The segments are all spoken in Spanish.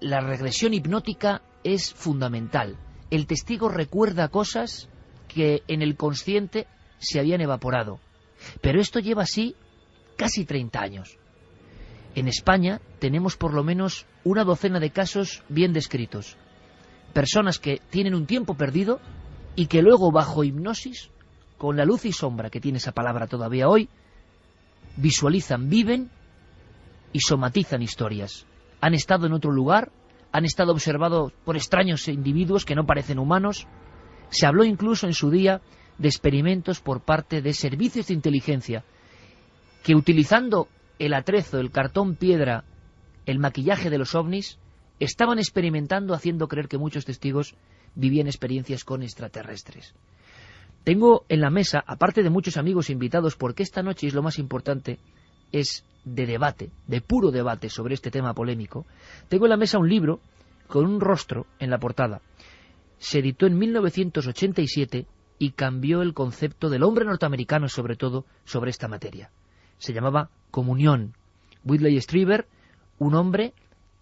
la regresión hipnótica es fundamental. El testigo recuerda cosas que en el consciente se habían evaporado. Pero esto lleva así casi 30 años. En España tenemos por lo menos una docena de casos bien descritos. Personas que tienen un tiempo perdido y que luego, bajo hipnosis, con la luz y sombra que tiene esa palabra todavía hoy, visualizan, viven y somatizan historias. Han estado en otro lugar, han estado observados por extraños individuos que no parecen humanos. Se habló incluso en su día de experimentos por parte de servicios de inteligencia que, utilizando el atrezo, el cartón piedra, el maquillaje de los ovnis, estaban experimentando, haciendo creer que muchos testigos vivían experiencias con extraterrestres. Tengo en la mesa, aparte de muchos amigos invitados, porque esta noche es lo más importante, es de debate, de puro debate sobre este tema polémico, tengo en la mesa un libro con un rostro en la portada. Se editó en 1987 y cambió el concepto del hombre norteamericano, sobre todo, sobre esta materia. Se llamaba Comunión. Whitley Strieber, un hombre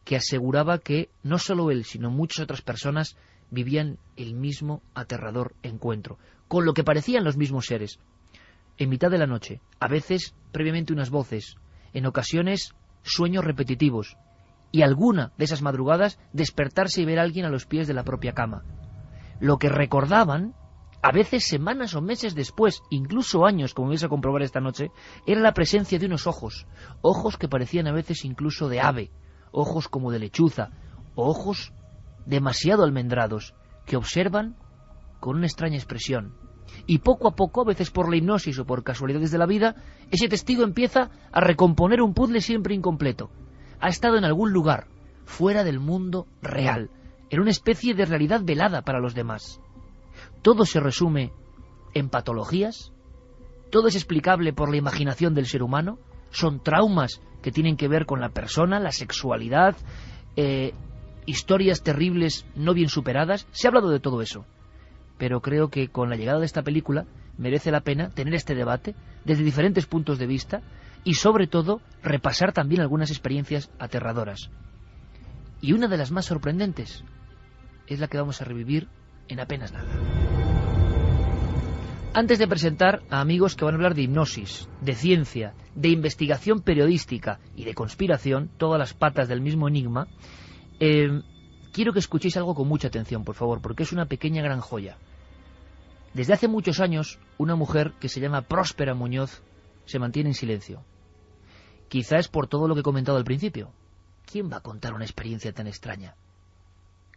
que aseguraba que no solo él, sino muchas otras personas vivían el mismo aterrador encuentro, con lo que parecían los mismos seres. En mitad de la noche, a veces previamente unas voces, en ocasiones sueños repetitivos, y alguna de esas madrugadas despertarse y ver a alguien a los pies de la propia cama. Lo que recordaban, a veces semanas o meses después, incluso años, como vais a comprobar esta noche, era la presencia de unos ojos, ojos que parecían a veces incluso de ave, ojos como de lechuza, o ojos demasiado almendrados, que observan con una extraña expresión. Y poco a poco, a veces por la hipnosis o por casualidades de la vida, ese testigo empieza a recomponer un puzzle siempre incompleto. Ha estado en algún lugar, fuera del mundo real, en una especie de realidad velada para los demás. Todo se resume en patologías, todo es explicable por la imaginación del ser humano, son traumas que tienen que ver con la persona, la sexualidad, historias terribles no bien superadas. Se ha hablado de todo eso, pero creo que con la llegada de esta película merece la pena tener este debate desde diferentes puntos de vista y sobre todo repasar también algunas experiencias aterradoras. Y una de las más sorprendentes es la que vamos a revivir en apenas nada. Antes de presentar a amigos que van a hablar de hipnosis, de ciencia, de investigación periodística y de conspiración, todas las patas del mismo enigma, quiero que escuchéis algo con mucha atención, por favor, porque es una pequeña gran joya. Desde hace muchos años, una mujer que se llama Próspera Muñoz se mantiene en silencio. Quizá es por todo lo que he comentado al principio. ¿Quién va a contar una experiencia tan extraña?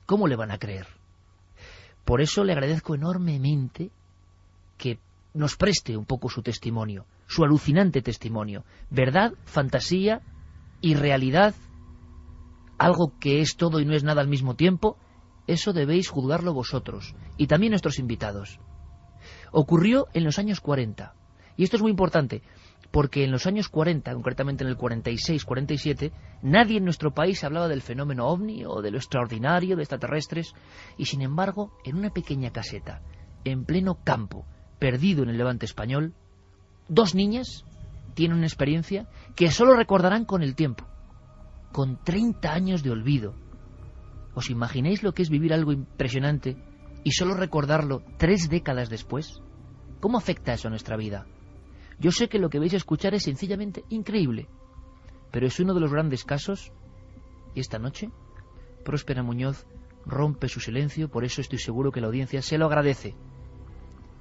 ¿Cómo le van a creer? Por eso le agradezco enormemente que nos preste un poco su testimonio, su alucinante testimonio. Verdad, fantasía y realidad, algo que es todo y no es nada al mismo tiempo, eso debéis juzgarlo vosotros, y también nuestros invitados. Ocurrió en los años 40, y esto es muy importante, porque en los años 40, concretamente en el 46-47, nadie en nuestro país hablaba del fenómeno ovni o de lo extraordinario, de extraterrestres, y sin embargo, en una pequeña caseta, en pleno campo, perdido en el Levante español, dos niñas tienen una experiencia que solo recordarán con el tiempo, con 30 años de olvido. ¿Os imagináis lo que es vivir algo impresionante y solo recordarlo 3 décadas después? ¿Cómo afecta eso a nuestra vida? Yo sé que lo que vais a escuchar es sencillamente increíble, pero es uno de los grandes casos, y esta noche Próspera Muñoz rompe su silencio, por eso estoy seguro que la audiencia se lo agradece.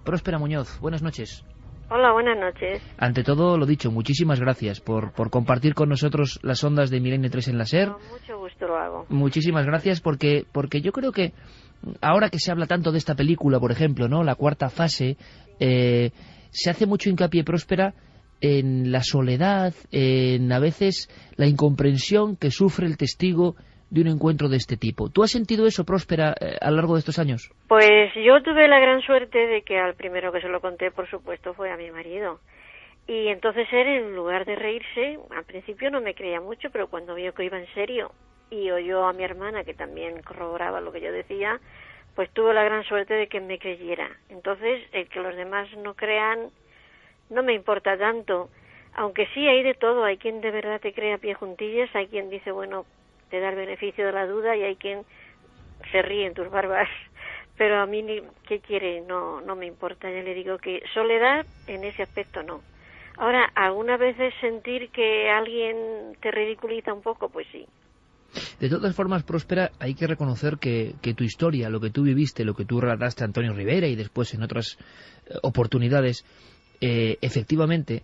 Próspera Muñoz, buenas noches. Hola, buenas noches. Ante todo, lo dicho, muchísimas gracias por compartir con nosotros las ondas de Milenio 3 en la SER. Con mucho gusto lo hago. Muchísimas gracias porque yo creo que ahora que se habla tanto de esta película, por ejemplo, ¿no?, La cuarta fase, se hace mucho hincapié, Próspera, en la soledad, en a veces la incomprensión que sufre el testigo de un encuentro de este tipo. ¿Tú has sentido eso, Próspera, a lo largo de estos años? Pues yo tuve la gran suerte de que al primero que se lo conté, por supuesto, fue a mi marido. Y entonces él, en lugar de reírse, al principio no me creía mucho, pero cuando vio que iba en serio y oyó a mi hermana, que también corroboraba lo que yo decía, pues tuvo la gran suerte de que me creyera. Entonces, el que los demás no crean no me importa tanto, aunque sí hay de todo. Hay quien de verdad te cree a pie juntillas, hay quien dice, bueno, te da el beneficio de la duda y hay quien se ríe en tus barbas. Pero a mí, ¿qué quiere? No me importa. Ya le digo que soledad en ese aspecto no. Ahora, algunas veces sentir que alguien te ridiculiza un poco, pues sí. De todas formas, Próspera, hay que reconocer que tu historia, lo que tú viviste, lo que tú relataste a Antonio Rivera y después en otras oportunidades, efectivamente,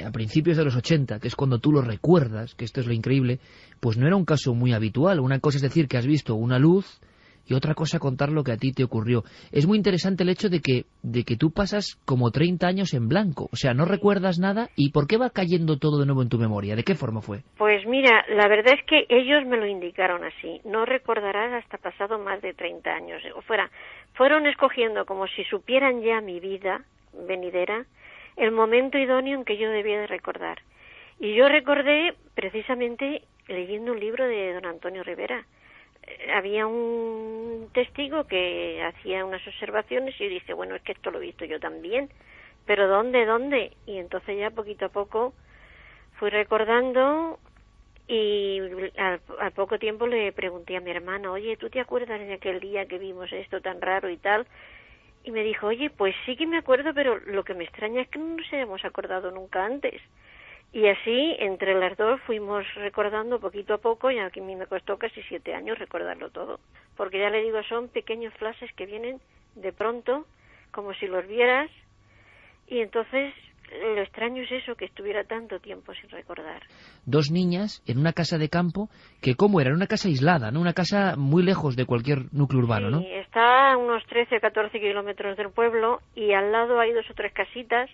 a principios de los 80, que es cuando tú lo recuerdas, que esto es lo increíble, pues no era un caso muy habitual. Una cosa es decir que has visto una luz y otra cosa contar lo que a ti te ocurrió. Es muy interesante el hecho de que tú pasas como 30 años en blanco, o sea, no recuerdas nada. ¿Y por qué va cayendo todo de nuevo en tu memoria? ¿De qué forma fue? Pues mira, la verdad es que ellos me lo indicaron así. No recordarás hasta pasado más de 30 años. Fueron escogiendo como si supieran ya mi vida venidera, el momento idóneo en que yo debía de recordar. Y yo recordé precisamente leyendo un libro de don Antonio Rivera. Había un testigo que hacía unas observaciones y yo dije, bueno, es que esto lo he visto yo también, pero ¿dónde? Y entonces ya poquito a poco fui recordando y al poco tiempo le pregunté a mi hermana, oye, ¿tú te acuerdas de aquel día que vimos esto tan raro y tal? Y me dijo, oye, pues sí que me acuerdo, pero lo que me extraña es que no nos hayamos acordado nunca antes. Y así, entre las dos, fuimos recordando poquito a poco, y a mí me costó casi 7 años recordarlo todo. Porque ya le digo, son pequeños flashes que vienen de pronto, como si los vieras, y entonces lo extraño es eso, que estuviera tanto tiempo sin recordar. 2 niñas en una casa de campo, que ¿cómo era? Era una casa aislada, ¿no? Una casa muy lejos de cualquier núcleo urbano, ¿no? Sí, está a unos 13 o 14 kilómetros del pueblo, y al lado hay 2 o 3 casitas,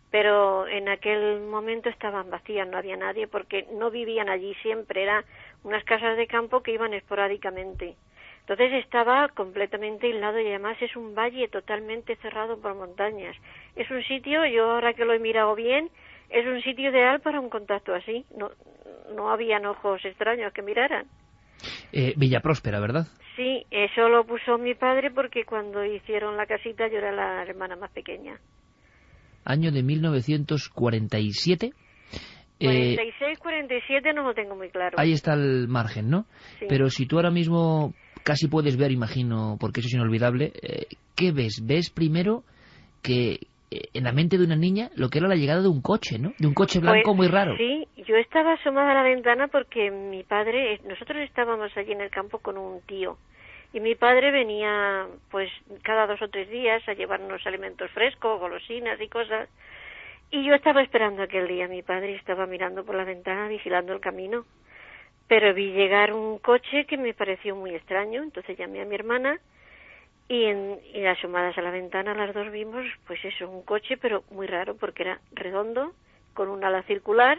pero en aquel momento estaban vacías, no había nadie, porque no vivían allí siempre, eran unas casas de campo que iban esporádicamente. Entonces estaba completamente aislado y además es un valle totalmente cerrado por montañas. Es un sitio, yo ahora que lo he mirado bien, es un sitio ideal para un contacto así. No habían ojos extraños que miraran. Villa Próspera, ¿verdad? Sí, eso lo puso mi padre porque cuando hicieron la casita yo era la hermana más pequeña. Año de 1947. 46, 47 no lo tengo muy claro. Ahí está el margen, ¿no? Sí. Pero si tú ahora mismo casi puedes ver, imagino, porque eso es inolvidable, ¿qué ves? Ves primero que en la mente de una niña lo que era la llegada de un coche, ¿no? De un coche blanco Pues, muy raro. Sí, yo estaba asomada a la ventana porque mi padre, nosotros estábamos allí en el campo con un tío. Y mi padre venía, pues, cada 2 o 3 días a llevarnos alimentos frescos, golosinas y cosas. Y yo estaba esperando aquel día. Mi padre estaba mirando por la ventana, vigilando el camino. Pero vi llegar un coche que me pareció muy extraño. Entonces llamé a mi hermana y asomadas a la ventana las dos vimos, pues eso, un coche, pero muy raro porque era redondo, con un ala circular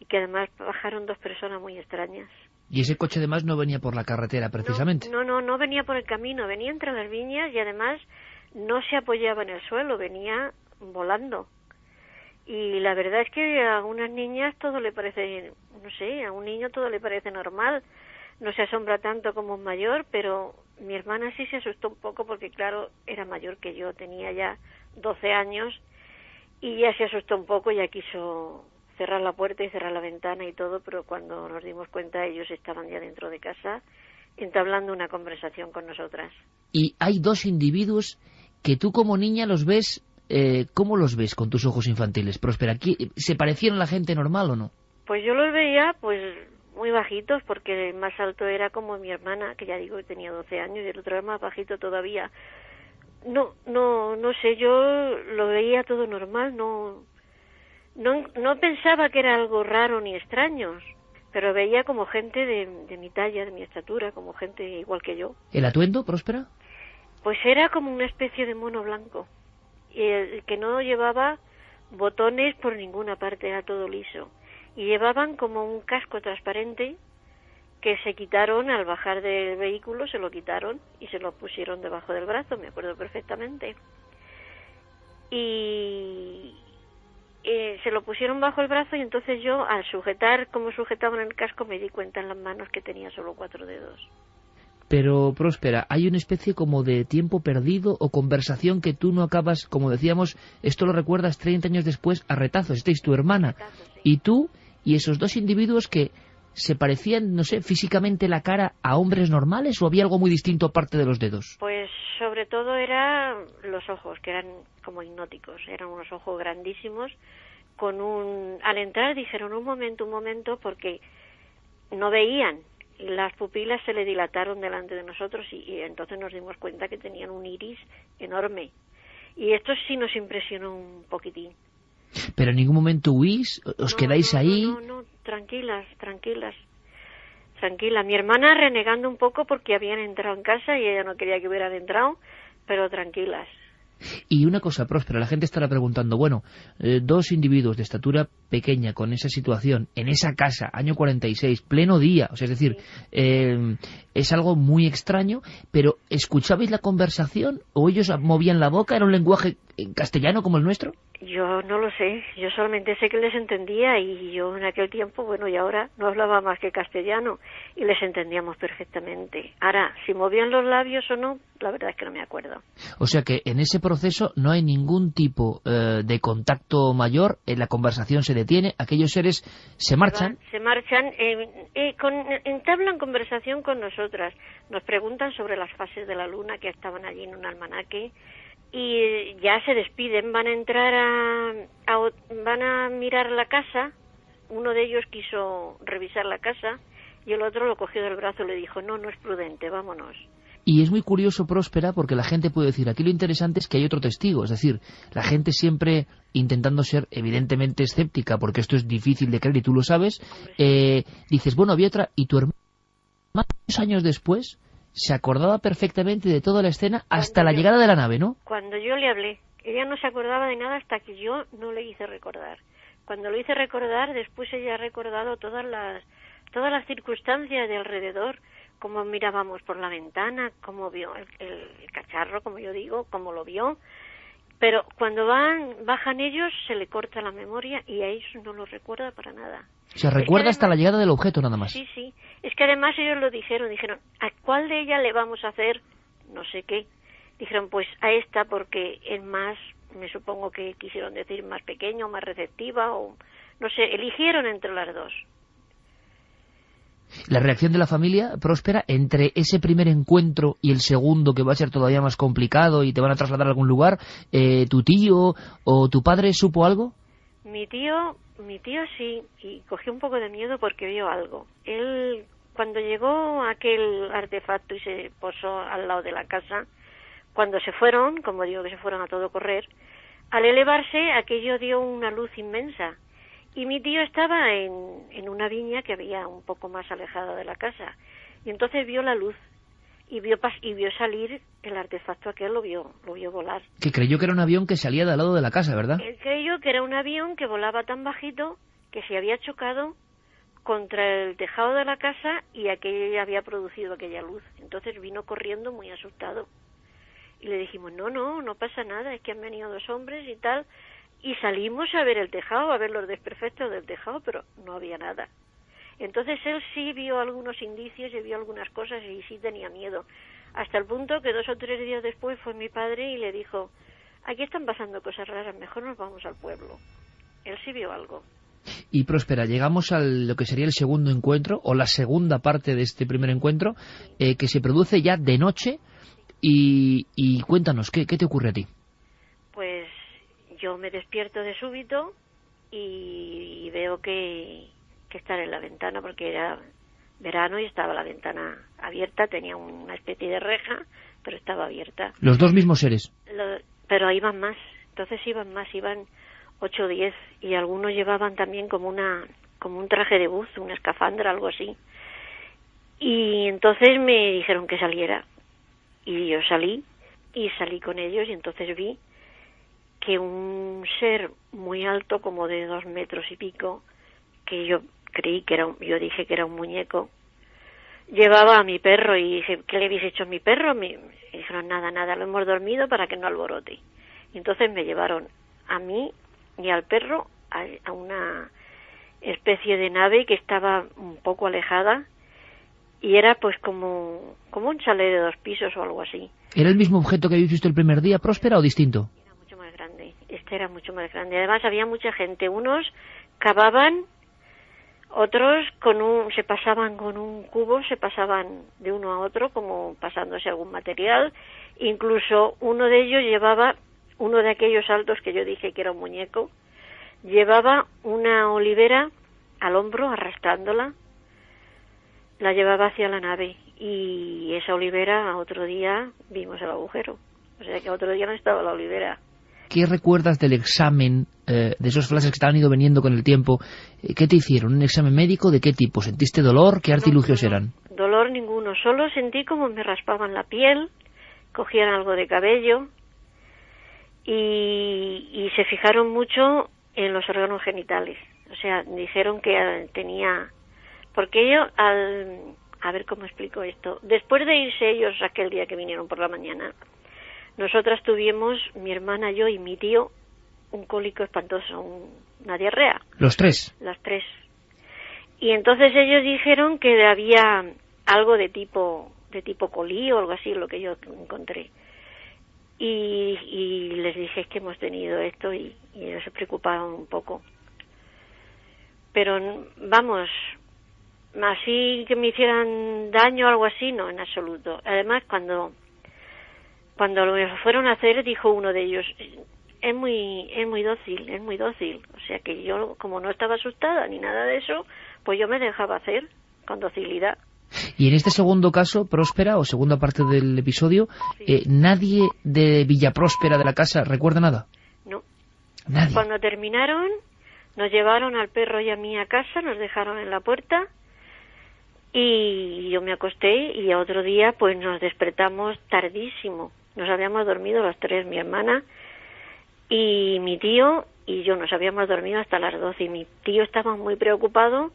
y que además bajaron 2 personas muy extrañas. Y ese coche además no venía por la carretera, precisamente. No venía por el camino, venía entre las viñas y además no se apoyaba en el suelo, venía volando. Y la verdad es que a unas niñas todo le parece, no sé, a un niño todo le parece normal. No se asombra tanto como un mayor, pero mi hermana sí se asustó un poco porque, claro, era mayor que yo, tenía ya 12 años y ya se asustó un poco, ya quiso cerrar la puerta y cerrar la ventana y todo, pero cuando nos dimos cuenta ellos estaban ya dentro de casa entablando una conversación con nosotras. Y hay 2 individuos que tú como niña los ves, ¿cómo los ves con tus ojos infantiles, Próspera? ¿Se parecieron a la gente normal o no? Pues yo los veía pues muy bajitos porque el más alto era como mi hermana, que ya digo tenía 12 años, y el otro era más bajito todavía. No sé, yo lo veía todo normal, no pensaba que era algo raro ni extraño, pero veía como gente de mi talla, de mi estatura, como gente igual que yo. ¿El atuendo, Próspera? Pues era como una especie de mono blanco, y el que no llevaba botones por ninguna parte, era todo liso. Y llevaban como un casco transparente que se quitaron al bajar del vehículo, se lo quitaron y se lo pusieron debajo del brazo, me acuerdo perfectamente. Y se lo pusieron bajo el brazo y entonces yo, al sujetar como sujetaban el casco, me di cuenta en las manos que tenía solo 4 dedos. Pero, Próspera, hay una especie como de tiempo perdido o conversación que tú no acabas, como decíamos, esto lo recuerdas 30 años después a retazos, estáis tu hermana y tú y esos 2 individuos que ¿Se parecían, no sé, físicamente la cara a hombres normales o había algo muy distinto aparte de los dedos? Pues sobre todo eran los ojos, que eran como hipnóticos, eran unos ojos grandísimos, al entrar dijeron un momento, porque no veían, y las pupilas se le dilataron delante de nosotros y entonces nos dimos cuenta que tenían un iris enorme. Y esto sí nos impresionó un poquitín. ¿Pero en ningún momento huís? ¿Os quedáis ahí? No, tranquilas. Mi hermana renegando un poco porque habían entrado en casa y ella no quería que hubieran entrado, pero tranquilas. Y una cosa, Próspera, la gente estará preguntando, bueno, dos individuos de estatura pequeña con esa situación, en esa casa, año 46, pleno día, o sea, es decir, sí. Es algo muy extraño, pero ¿escuchabais la conversación o ellos movían la boca? ¿Era un lenguaje castellano como el nuestro? Yo no lo sé, yo solamente sé que les entendía y yo en aquel tiempo, bueno, y ahora no hablaba más que castellano y les entendíamos perfectamente. Ahora, si movían los labios o no, la verdad es que no me acuerdo. O sea que en ese proceso no hay ningún tipo de contacto mayor, la conversación se detiene, aquellos seres se marchan. Se marchan, entablan conversación con nosotras, nos preguntan sobre las fases de la luna que estaban allí en un almanaque. Y ya se despiden, van a entrar van a mirar la casa. Uno de ellos quiso revisar la casa y el otro lo cogió del brazo y le dijo, no es prudente, vámonos. Y es muy curioso, Próspera, porque la gente puede decir, aquí lo interesante es que hay otro testigo, es decir, la gente siempre intentando ser evidentemente escéptica, porque esto es difícil de creer y tú lo sabes, dices, bueno, había otra, y tu hermano, más años después, se acordaba perfectamente de toda la escena hasta la llegada de la nave, ¿no? Cuando yo le hablé, ella no se acordaba de nada hasta que yo no le hice recordar. Cuando lo hice recordar, después ella ha recordado todas las circunstancias de alrededor, cómo mirábamos por la ventana, cómo vio el cacharro, como yo digo, cómo lo vio. Pero cuando bajan ellos, se le corta la memoria y a ellos no lo recuerda para nada. Se recuerda hasta la llegada del objeto nada más. Sí. Es que además ellos lo dijeron, ¿a cuál de ellas le vamos a hacer no sé qué? Dijeron, pues a esta porque es más, me supongo que quisieron decir más pequeña o más receptiva, o no sé, eligieron entre las dos. La reacción de la familia, Próspera, entre ese primer encuentro y el segundo, que va a ser todavía más complicado y te van a trasladar a algún lugar, ¿tu tío o tu padre supo algo? Mi tío sí, y cogió un poco de miedo porque vio algo. Él, cuando llegó aquel artefacto y se posó al lado de la casa, cuando se fueron, como digo que se fueron a todo correr, al elevarse aquello dio una luz inmensa. Y mi tío estaba en una viña que había un poco más alejada de la casa. Y entonces vio la luz y vio salir el artefacto aquel, lo vio volar. Que creyó que era un avión que salía de al lado de la casa, ¿verdad? Él creyó que era un avión que volaba tan bajito que se había chocado contra el tejado de la casa y aquello había producido aquella luz. Entonces vino corriendo muy asustado. Y le dijimos, no pasa nada, es que han venido dos hombres y tal. Y salimos a ver el tejado, a ver los desperfectos del tejado, pero no había nada. Entonces él sí vio algunos indicios y vio algunas cosas y sí tenía miedo. Hasta el punto que 2 o 3 días después fue mi padre y le dijo, aquí están pasando cosas raras, mejor nos vamos al pueblo. Él sí vio algo. Y Próspera, llegamos a lo que sería el segundo encuentro, o la segunda parte de este primer encuentro, que se produce ya de noche, y cuéntanos, ¿qué te ocurre a ti? Pues yo me despierto de súbito y veo que están en la ventana, porque era verano y estaba la ventana abierta, tenía una especie de reja, pero estaba abierta. ¿Los dos mismos seres? Pero iban más, iban 8 o 10, y algunos llevaban también como un traje de buzo, una escafandra, algo así. Y entonces me dijeron que saliera, y yo salí con ellos, y entonces vi que un ser muy alto, como de 2 metros y pico, que yo dije que era un muñeco, llevaba a mi perro, y dije, ¿qué le habéis hecho a mi perro? Me dijeron, nada, lo hemos dormido para que no alborote. Y entonces me llevaron a mí y al perro a una especie de nave que estaba un poco alejada, y era pues como un chalet de 2 pisos o algo así. ¿Era el mismo objeto que habéis visto el primer día, Próspera, o distinto? Era mucho más grande, era mucho más grande. Además había mucha gente, unos cavaban Otros se pasaban con un cubo, se pasaban de uno a otro como pasándose algún material. Incluso uno de ellos llevaba uno de aquellos saltos que yo dije que era un muñeco, llevaba una olivera al hombro arrastrándola, la llevaba hacia la nave y esa olivera a otro día vimos el agujero, o sea que otro día no estaba la olivera. ¿Qué recuerdas del examen, de esos flashes que te han ido veniendo con el tiempo? ¿Qué te hicieron? ¿Un examen médico? ¿De qué tipo? ¿Sentiste dolor? ¿Qué artilugios eran? Dolor ninguno, solo sentí como me raspaban la piel, cogían algo de cabello y se fijaron mucho en los órganos genitales. O sea, dijeron que tenía... Porque ellos, a ver cómo explico esto. Después de irse ellos aquel día que vinieron por la mañana, nosotras tuvimos, mi hermana, yo y mi tío, un cólico espantoso, una diarrea. ¿Los tres? Las tres. Y entonces ellos dijeron que había algo de tipo colí o algo así, lo que yo encontré. Y les dije que hemos tenido esto y ellos se preocuparon un poco. Pero, vamos, así que me hicieran daño o algo así, no, en absoluto. Además, cuando lo fueron a hacer, dijo uno de ellos, es muy dócil. O sea que yo, como no estaba asustada ni nada de eso, pues yo me dejaba hacer con docilidad. Y en este segundo caso, Próspera, o segunda parte del episodio, sí. ¿Nadie de Villa Próspera de la casa recuerda nada? No. Nadie. Cuando terminaron, nos llevaron al perro y a mí a casa, nos dejaron en la puerta y yo me acosté y a otro día pues nos despertamos tardísimo. Nos habíamos dormido las tres, mi hermana y mi tío y yo nos habíamos dormido hasta las 12 y mi tío estaba muy preocupado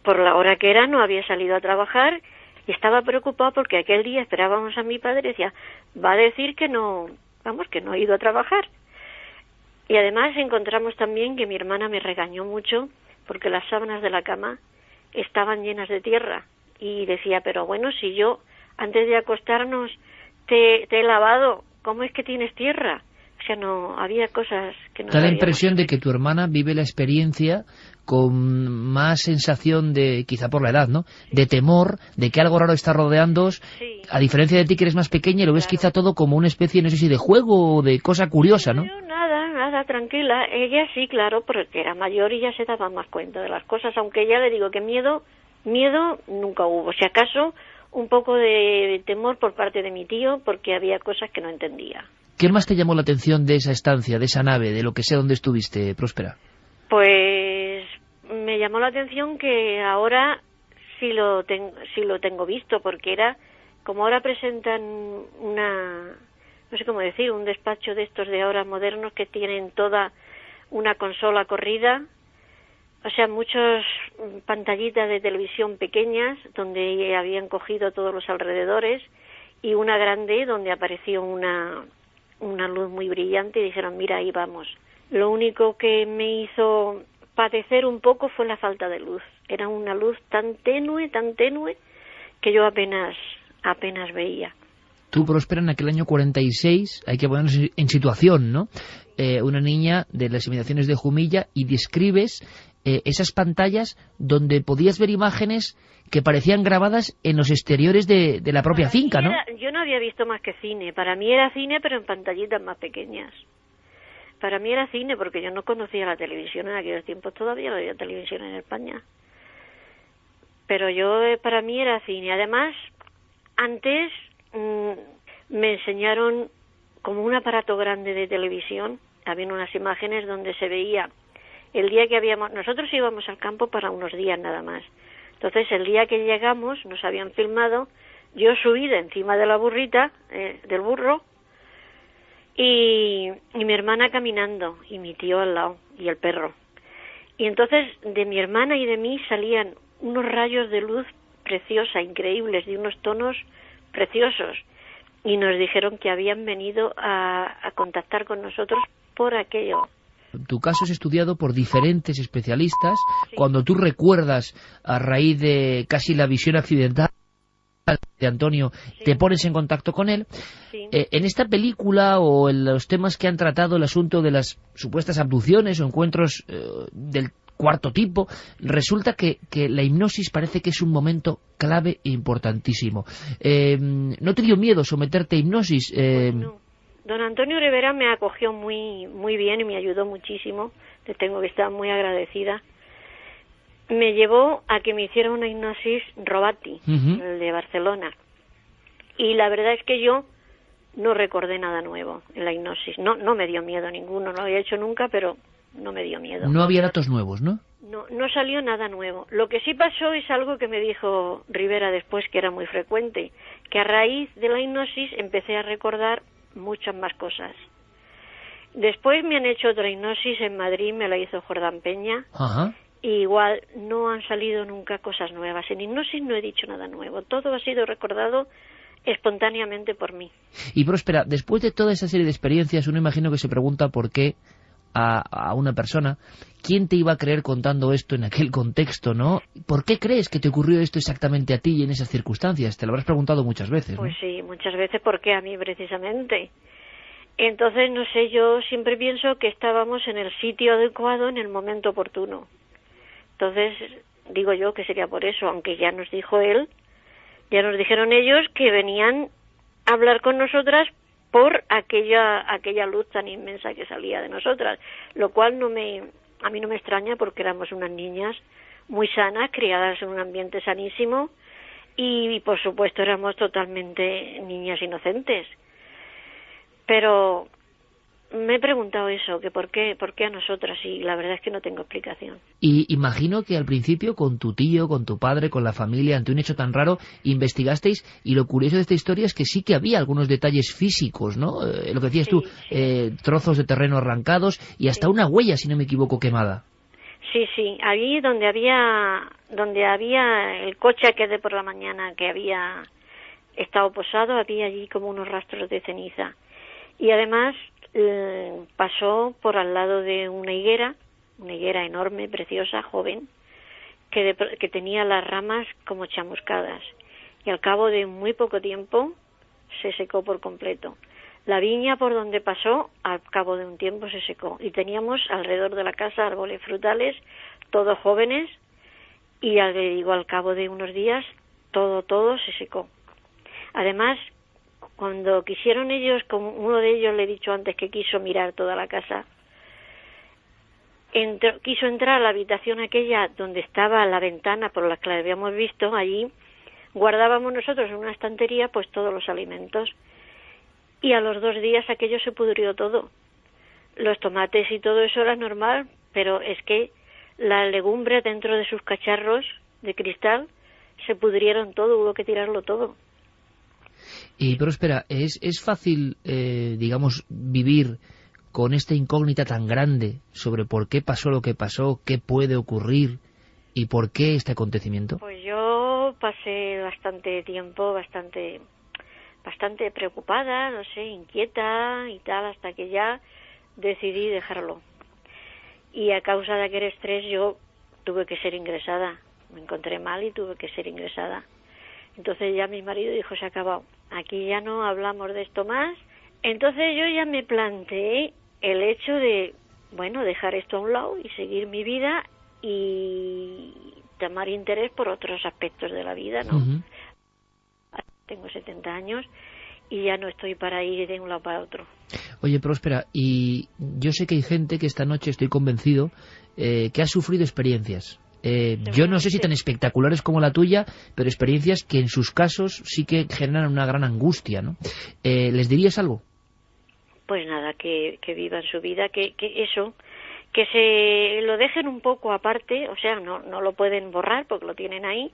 por la hora que era, no había salido a trabajar y estaba preocupado porque aquel día esperábamos a mi padre y decía, va a decir que no ha ido a trabajar. Y además encontramos también que mi hermana me regañó mucho porque las sábanas de la cama estaban llenas de tierra y decía, pero bueno, si yo antes de acostarnos te he lavado, ¿cómo es que tienes tierra? O sea, no, había cosas que no... Da la impresión de que tu hermana vive la experiencia con más sensación de, quizá por la edad, ¿no?, de temor, de que algo raro está rodeándoos, sí. A diferencia de ti que eres más pequeña y lo ves quizá todo como una especie, no sé si de juego o de cosa curiosa, ¿no? Nada, tranquila. Ella sí, claro, porque era mayor y ya se daba más cuenta de las cosas, aunque ya le digo que miedo nunca hubo. Si acaso un poco de temor por parte de mi tío, porque había cosas que no entendía. ¿Qué más te llamó la atención de esa estancia, de esa nave, de lo que sé donde estuviste, Próspera? Pues me llamó la atención que ahora sí lo tengo visto, porque era, como ahora presentan no sé cómo decir, un despacho de estos de ahora modernos que tienen toda una consola corrida, o sea, muchas pantallitas de televisión pequeñas donde habían cogido todos los alrededores y una grande donde apareció una luz muy brillante y dijeron, mira, ahí vamos. Lo único que me hizo padecer un poco fue la falta de luz. Era una luz tan tenue, que yo apenas veía. Tú, Próspera, en aquel año 46, hay que ponernos en situación, ¿no? Una niña de las inmediaciones de Jumilla, y describes esas pantallas donde podías ver imágenes que parecían grabadas en los exteriores de la propia finca, ¿no? Yo no había visto más que cine. Para mí era cine, pero en pantallitas más pequeñas. Para mí era cine, porque yo no conocía la televisión en aquellos tiempos, todavía no había televisión en España. Pero para mí era cine. Además, antes me enseñaron como un aparato grande de televisión, había unas imágenes donde se veía el día que nosotros íbamos al campo para unos días nada más. Entonces el día que llegamos nos habían filmado, yo subida encima de la burrita, del burro, y mi hermana caminando, y mi tío al lado, y el perro. Y entonces de mi hermana y de mí salían unos rayos de luz preciosa, increíbles, de unos tonos preciosos, y nos dijeron que habían venido a contactar con nosotros por aquello. Tu caso es estudiado por diferentes especialistas. Sí. Cuando tú recuerdas, a raíz de casi la visión accidental de Antonio, sí, te pones en contacto con él. Sí. En esta película o en los temas que han tratado el asunto de las supuestas abducciones o encuentros del cuarto tipo. Resulta que la hipnosis parece que es un momento clave e importantísimo. ¿No te dio miedo someterte a hipnosis? Pues no. Don Antonio Rivera me acogió muy, muy bien y me ayudó muchísimo. Le tengo que estar muy agradecida. Me llevó a que me hiciera una hipnosis Robati, el de Barcelona. Y la verdad es que yo no recordé nada nuevo en la hipnosis. No me dio miedo ninguno, no lo había hecho nunca, pero no me dio miedo. No había datos nuevos, ¿no? No salió nada nuevo. Lo que sí pasó es algo que me dijo Rivera después, que era muy frecuente, que a raíz de la hipnosis empecé a recordar muchas más cosas. Después me han hecho otra hipnosis en Madrid, me la hizo Jordán Peña. Ajá. Y igual no han salido nunca cosas nuevas. En hipnosis no he dicho nada nuevo. Todo ha sido recordado espontáneamente por mí. Y Próspera, después de toda esa serie de experiencias, uno imagino que se pregunta por qué a una persona, ¿quién te iba a creer contando esto en aquel contexto, no? ¿Por qué crees que te ocurrió esto exactamente a ti y en esas circunstancias? Te lo habrás preguntado muchas veces, ¿no? Pues sí, muchas veces. ¿Por qué a mí precisamente? Entonces, no sé, yo siempre pienso que estábamos en el sitio adecuado en el momento oportuno. Entonces, digo yo que sería por eso, aunque ya nos dijo él, ya nos dijeron ellos que venían a hablar con nosotras por aquella luz tan inmensa que salía de nosotras, lo cual a mí no me extraña porque éramos unas niñas muy sanas, criadas en un ambiente sanísimo y por supuesto éramos totalmente niñas inocentes. Pero me he preguntado eso, que por qué a nosotras, y la verdad es que no tengo explicación. Y imagino que al principio con tu tío, con tu padre, con la familia, ante un hecho tan raro, investigasteis, y lo curioso de esta historia es que sí que había algunos detalles físicos, ¿no? Lo que decías tú, trozos de terreno arrancados y hasta una huella, si no me equivoco, quemada. Sí, allí donde había el coche que de por la mañana que había estado posado, había allí como unos rastros de ceniza. Y además pasó por al lado de una higuera enorme, preciosa, joven, que tenía las ramas como chamuscadas. Y al cabo de muy poco tiempo se secó por completo. La viña por donde pasó, al cabo de un tiempo se secó. Y teníamos alrededor de la casa árboles frutales, todos jóvenes, y al cabo de unos días todo se secó. Además, cuando quisieron ellos, como uno de ellos le he dicho antes que quiso mirar toda la casa, quiso entrar a la habitación aquella donde estaba la ventana por la que la habíamos visto, allí guardábamos nosotros en una estantería pues todos los alimentos, y a los 2 días aquello se pudrió todo. Los tomates y todo eso era normal, pero es que la legumbre dentro de sus cacharros de cristal se pudrieron todo, hubo que tirarlo todo. Pero espera, ¿es fácil, digamos, vivir con esta incógnita tan grande sobre por qué pasó lo que pasó, qué puede ocurrir y por qué este acontecimiento? Pues yo pasé bastante tiempo, bastante preocupada, no sé, inquieta y tal, hasta que ya decidí dejarlo. Y a causa de aquel estrés yo tuve que ser ingresada. Me encontré mal y tuve que ser ingresada. Entonces ya mi marido dijo, se ha acabado. Aquí ya no hablamos de esto más. Entonces yo ya me planteé el hecho de, bueno, dejar esto a un lado y seguir mi vida y tomar interés por otros aspectos de la vida, ¿no? Uh-huh. Tengo 70 años y ya no estoy para ir de un lado para otro. Oye, Próspera, y yo sé que hay gente que esta noche, estoy convencido, que ha sufrido experiencias. Yo no sé si tan espectaculares como la tuya, pero experiencias que en sus casos sí que generan una gran angustia, ¿no? ¿Les dirías algo? Pues nada, que vivan su vida, que se lo dejen un poco aparte, o sea, no lo pueden borrar porque lo tienen ahí,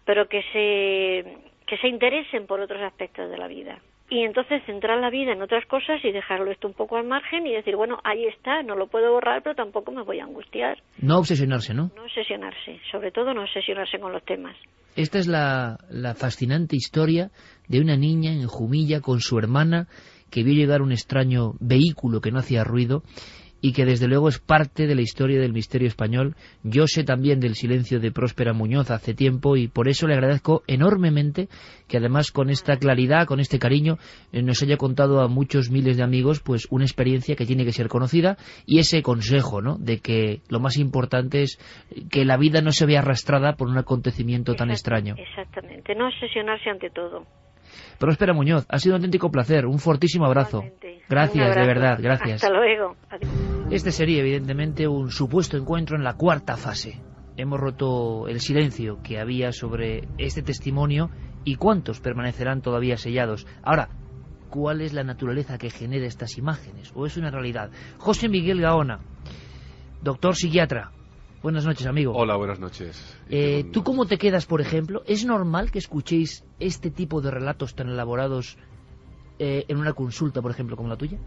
pero que se interesen por otros aspectos de la vida. Y entonces centrar la vida en otras cosas y dejarlo esto un poco al margen y decir, bueno, ahí está, no lo puedo borrar, pero tampoco me voy a angustiar. No obsesionarse, ¿no? No obsesionarse, sobre todo no obsesionarse con los temas. Esta es la fascinante historia de una niña en Jumilla con su hermana que vio llegar un extraño vehículo que no hacía ruido y que desde luego es parte de la historia del misterio español. Yo sé también del silencio de Próspera Muñoz hace tiempo y por eso le agradezco enormemente que además con esta claridad, con este cariño, nos haya contado a muchos miles de amigos pues una experiencia que tiene que ser conocida, y ese consejo, ¿no?, de que lo más importante es que la vida no se vea arrastrada por un acontecimiento tan extraño. Exactamente, no obsesionarse ante todo. Próspera Muñoz, ha sido un auténtico placer, un fortísimo abrazo. Igualmente. Gracias, Un abrazo. de verdad, gracias. Hasta luego. Adiós. Este sería evidentemente un supuesto encuentro en la cuarta fase. Hemos roto el silencio que había sobre este testimonio y cuántos permanecerán todavía sellados. Ahora, ¿cuál es la naturaleza que genera estas imágenes? ¿O es una realidad? José Miguel Gaona, doctor psiquiatra. Buenas noches, amigo. Hola, buenas noches. ¿Tú cómo te quedas, por ejemplo? ¿Es normal que escuchéis este tipo de relatos tan elaborados en una consulta, por ejemplo, como la tuya?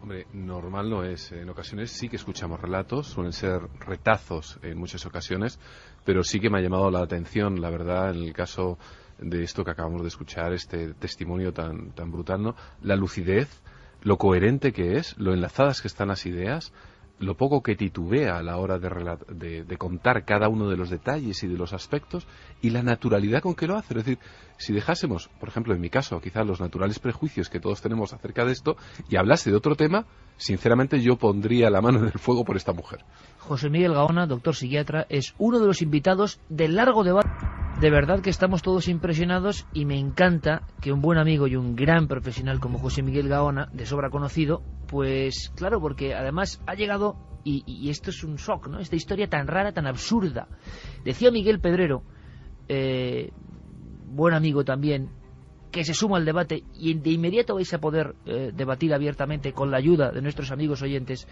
Hombre, normal no es. En ocasiones sí que escuchamos relatos, suelen ser retazos en muchas ocasiones, pero sí que me ha llamado la atención, la verdad, en el caso de esto que acabamos de escuchar, este testimonio tan brutal, ¿no? La lucidez, lo coherente que es, lo enlazadas que están las ideas, lo poco que titubea a la hora de contar cada uno de los detalles y de los aspectos, y la naturalidad con que lo hace. Es decir, si dejásemos, por ejemplo, en mi caso, quizás los naturales prejuicios que todos tenemos acerca de esto, y hablase de otro tema, sinceramente yo pondría la mano en el fuego por esta mujer. José Miguel Gaona, doctor psiquiatra, es uno de los invitados del largo debate. De verdad que estamos todos impresionados y me encanta que un buen amigo y un gran profesional como José Miguel Gaona, de sobra conocido, pues claro, porque además ha llegado, y esto es un shock, ¿no?, esta historia tan rara, tan absurda. Decía Miguel Pedrero, buen amigo también, que se suma al debate, y de inmediato vais a poder debatir abiertamente con la ayuda de nuestros amigos oyentes.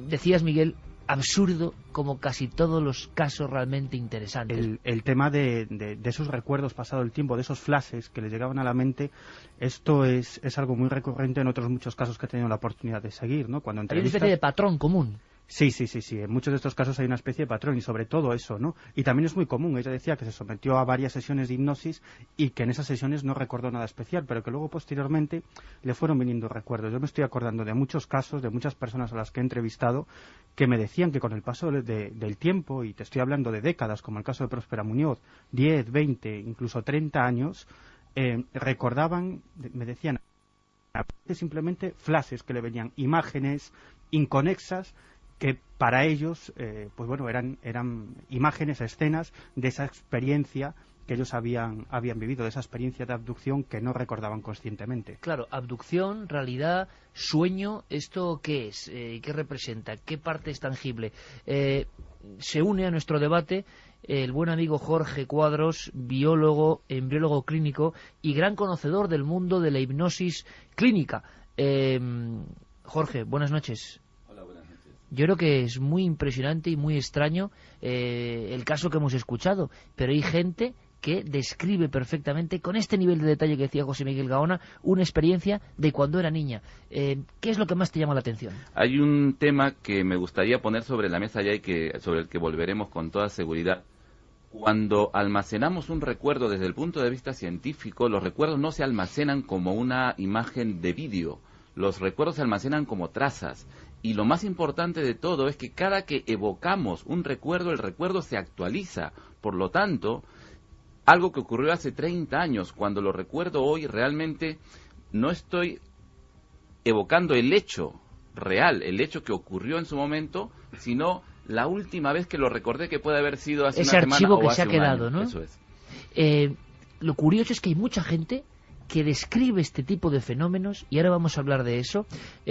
Decías, Miguel, absurdo como casi todos los casos realmente interesantes. El tema de esos recuerdos pasado el tiempo, de esos flashes que les llegaban a la mente, esto es algo muy recurrente en otros muchos casos que he tenido la oportunidad de seguir, ¿no? Cuando Hay una especie de patrón común. Sí. En muchos de estos casos hay una especie de patrón y sobre todo eso, ¿no? Y también es muy común. Ella decía que se sometió a varias sesiones de hipnosis y que en esas sesiones no recordó nada especial, pero que luego posteriormente le fueron viniendo recuerdos. Yo me estoy acordando de muchos casos, de muchas personas a las que he entrevistado, que me decían que con el paso del tiempo, y te estoy hablando de décadas, como el caso de Próspera Muñoz, 10, 20, incluso 30 años, recordaban, me decían, simplemente flashes que le venían, imágenes inconexas, que para ellos, pues bueno, eran imágenes, escenas de esa experiencia que ellos habían vivido, de esa experiencia de abducción que no recordaban conscientemente. Claro, abducción, realidad, sueño, ¿esto qué es? ¿Qué representa? ¿Qué parte es tangible? Se une a nuestro debate el buen amigo Jorge Cuadros, biólogo, embriólogo clínico y gran conocedor del mundo de la hipnosis clínica. Jorge, buenas noches. Yo creo que es muy impresionante y muy extraño el caso que hemos escuchado, pero hay gente que describe perfectamente, con este nivel de detalle que decía José Miguel Gaona, una experiencia de cuando era niña. ¿Qué es lo que más te llama la atención? Hay un tema que me gustaría poner sobre la mesa ya y sobre el que volveremos con toda seguridad. Cuando almacenamos un recuerdo desde el punto de vista científico, los recuerdos no se almacenan como una imagen de vídeo, los recuerdos se almacenan como trazas. Y lo más importante de todo es que cada que evocamos un recuerdo, el recuerdo se actualiza. Por lo tanto, algo que ocurrió hace 30 años, cuando lo recuerdo hoy, realmente no estoy evocando el hecho real, el hecho que ocurrió en su momento, sino la última vez que lo recordé, que puede haber sido hace ese una semana o archivo que hace se ha quedado, un año. ¿no? Eso es. Lo curioso es que hay mucha gente que describe este tipo de fenómenos, y ahora vamos a hablar de eso.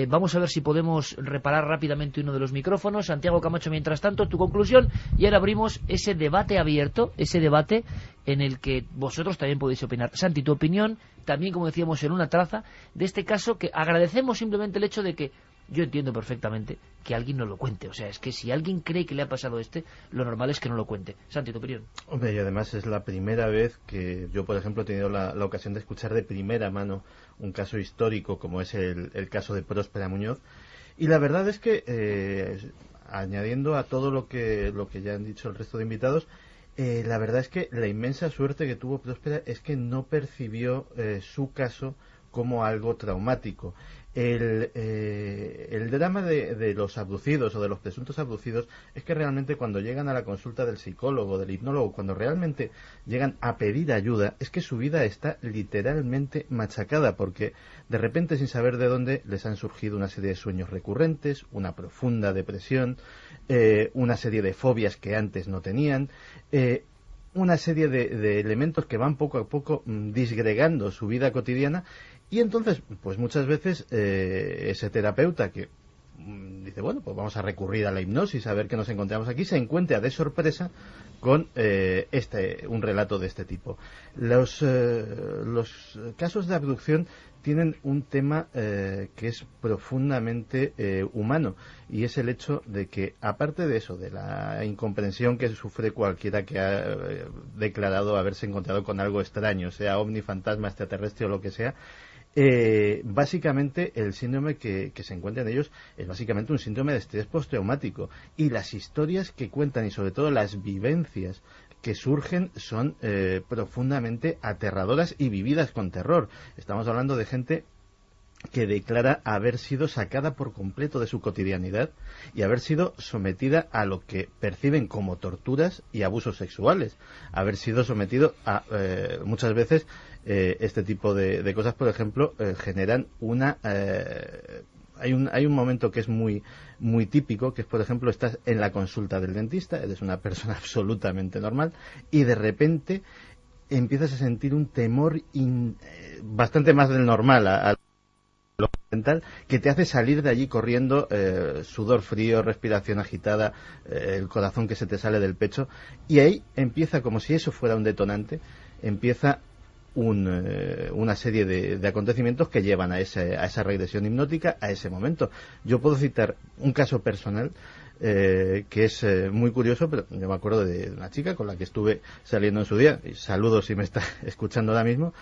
Vamos a ver si podemos reparar rápidamente uno de los micrófonos. Santiago Camacho, mientras tanto, tu conclusión, y ahora abrimos ese debate abierto, ese debate en el que vosotros también podéis opinar. Santi, tu opinión, también, como decíamos, en una traza de este caso, que agradecemos simplemente el hecho de que yo entiendo perfectamente que alguien no lo cuente. O sea, es que si alguien cree que le ha pasado lo normal es que no lo cuente. Santi, tu opinión. Hombre, y además es la primera vez que yo, por ejemplo, he tenido la ocasión de escuchar de primera mano un caso histórico como es el caso de Próspera Muñoz. Y la verdad es que, añadiendo a todo lo que ya han dicho el resto de invitados, la verdad es que la inmensa suerte que tuvo Próspera es que no percibió su caso como algo traumático. El drama de los abducidos o de los presuntos abducidos es que realmente cuando llegan a la consulta del psicólogo, del hipnólogo, cuando realmente llegan a pedir ayuda, es que su vida está literalmente machacada, porque de repente, sin saber de dónde, les han surgido una serie de sueños recurrentes, una profunda depresión, una serie de fobias que antes no tenían, una serie de elementos que van poco a poco disgregando su vida cotidiana. Y entonces, pues muchas veces ese terapeuta que dice, bueno, pues vamos a recurrir a la hipnosis, a ver qué nos encontramos aquí, se encuentra de sorpresa con un relato de este tipo. Los casos de abducción tienen un tema que es profundamente humano, y es el hecho de que, aparte de eso, de la incomprensión que sufre cualquiera que ha declarado haberse encontrado con algo extraño, sea ovni, fantasma, extraterrestre o lo que sea, básicamente el síndrome que se encuentra en ellos es básicamente un síndrome de estrés postraumático, y las historias que cuentan y sobre todo las vivencias que surgen son profundamente aterradoras y vividas con terror. Estamos hablando de gente que declara haber sido sacada por completo de su cotidianidad y haber sido sometida a lo que perciben como torturas y abusos sexuales, haber sido sometido a muchas veces este tipo de cosas, por ejemplo, generan una hay un momento que es muy típico, que es, por ejemplo, estás en la consulta del dentista, eres una persona absolutamente normal, y de repente empiezas a sentir un temor bastante más del normal a lo dental, que te hace salir de allí corriendo, sudor frío, respiración agitada, el corazón que se te sale del pecho, y ahí empieza, como si eso fuera un detonante, empieza una serie de acontecimientos que llevan a esa regresión hipnótica, a ese momento. Yo puedo citar un caso personal que es muy curioso, pero yo me acuerdo de una chica con la que estuve saliendo en su día, y saludos si me está escuchando ahora mismo,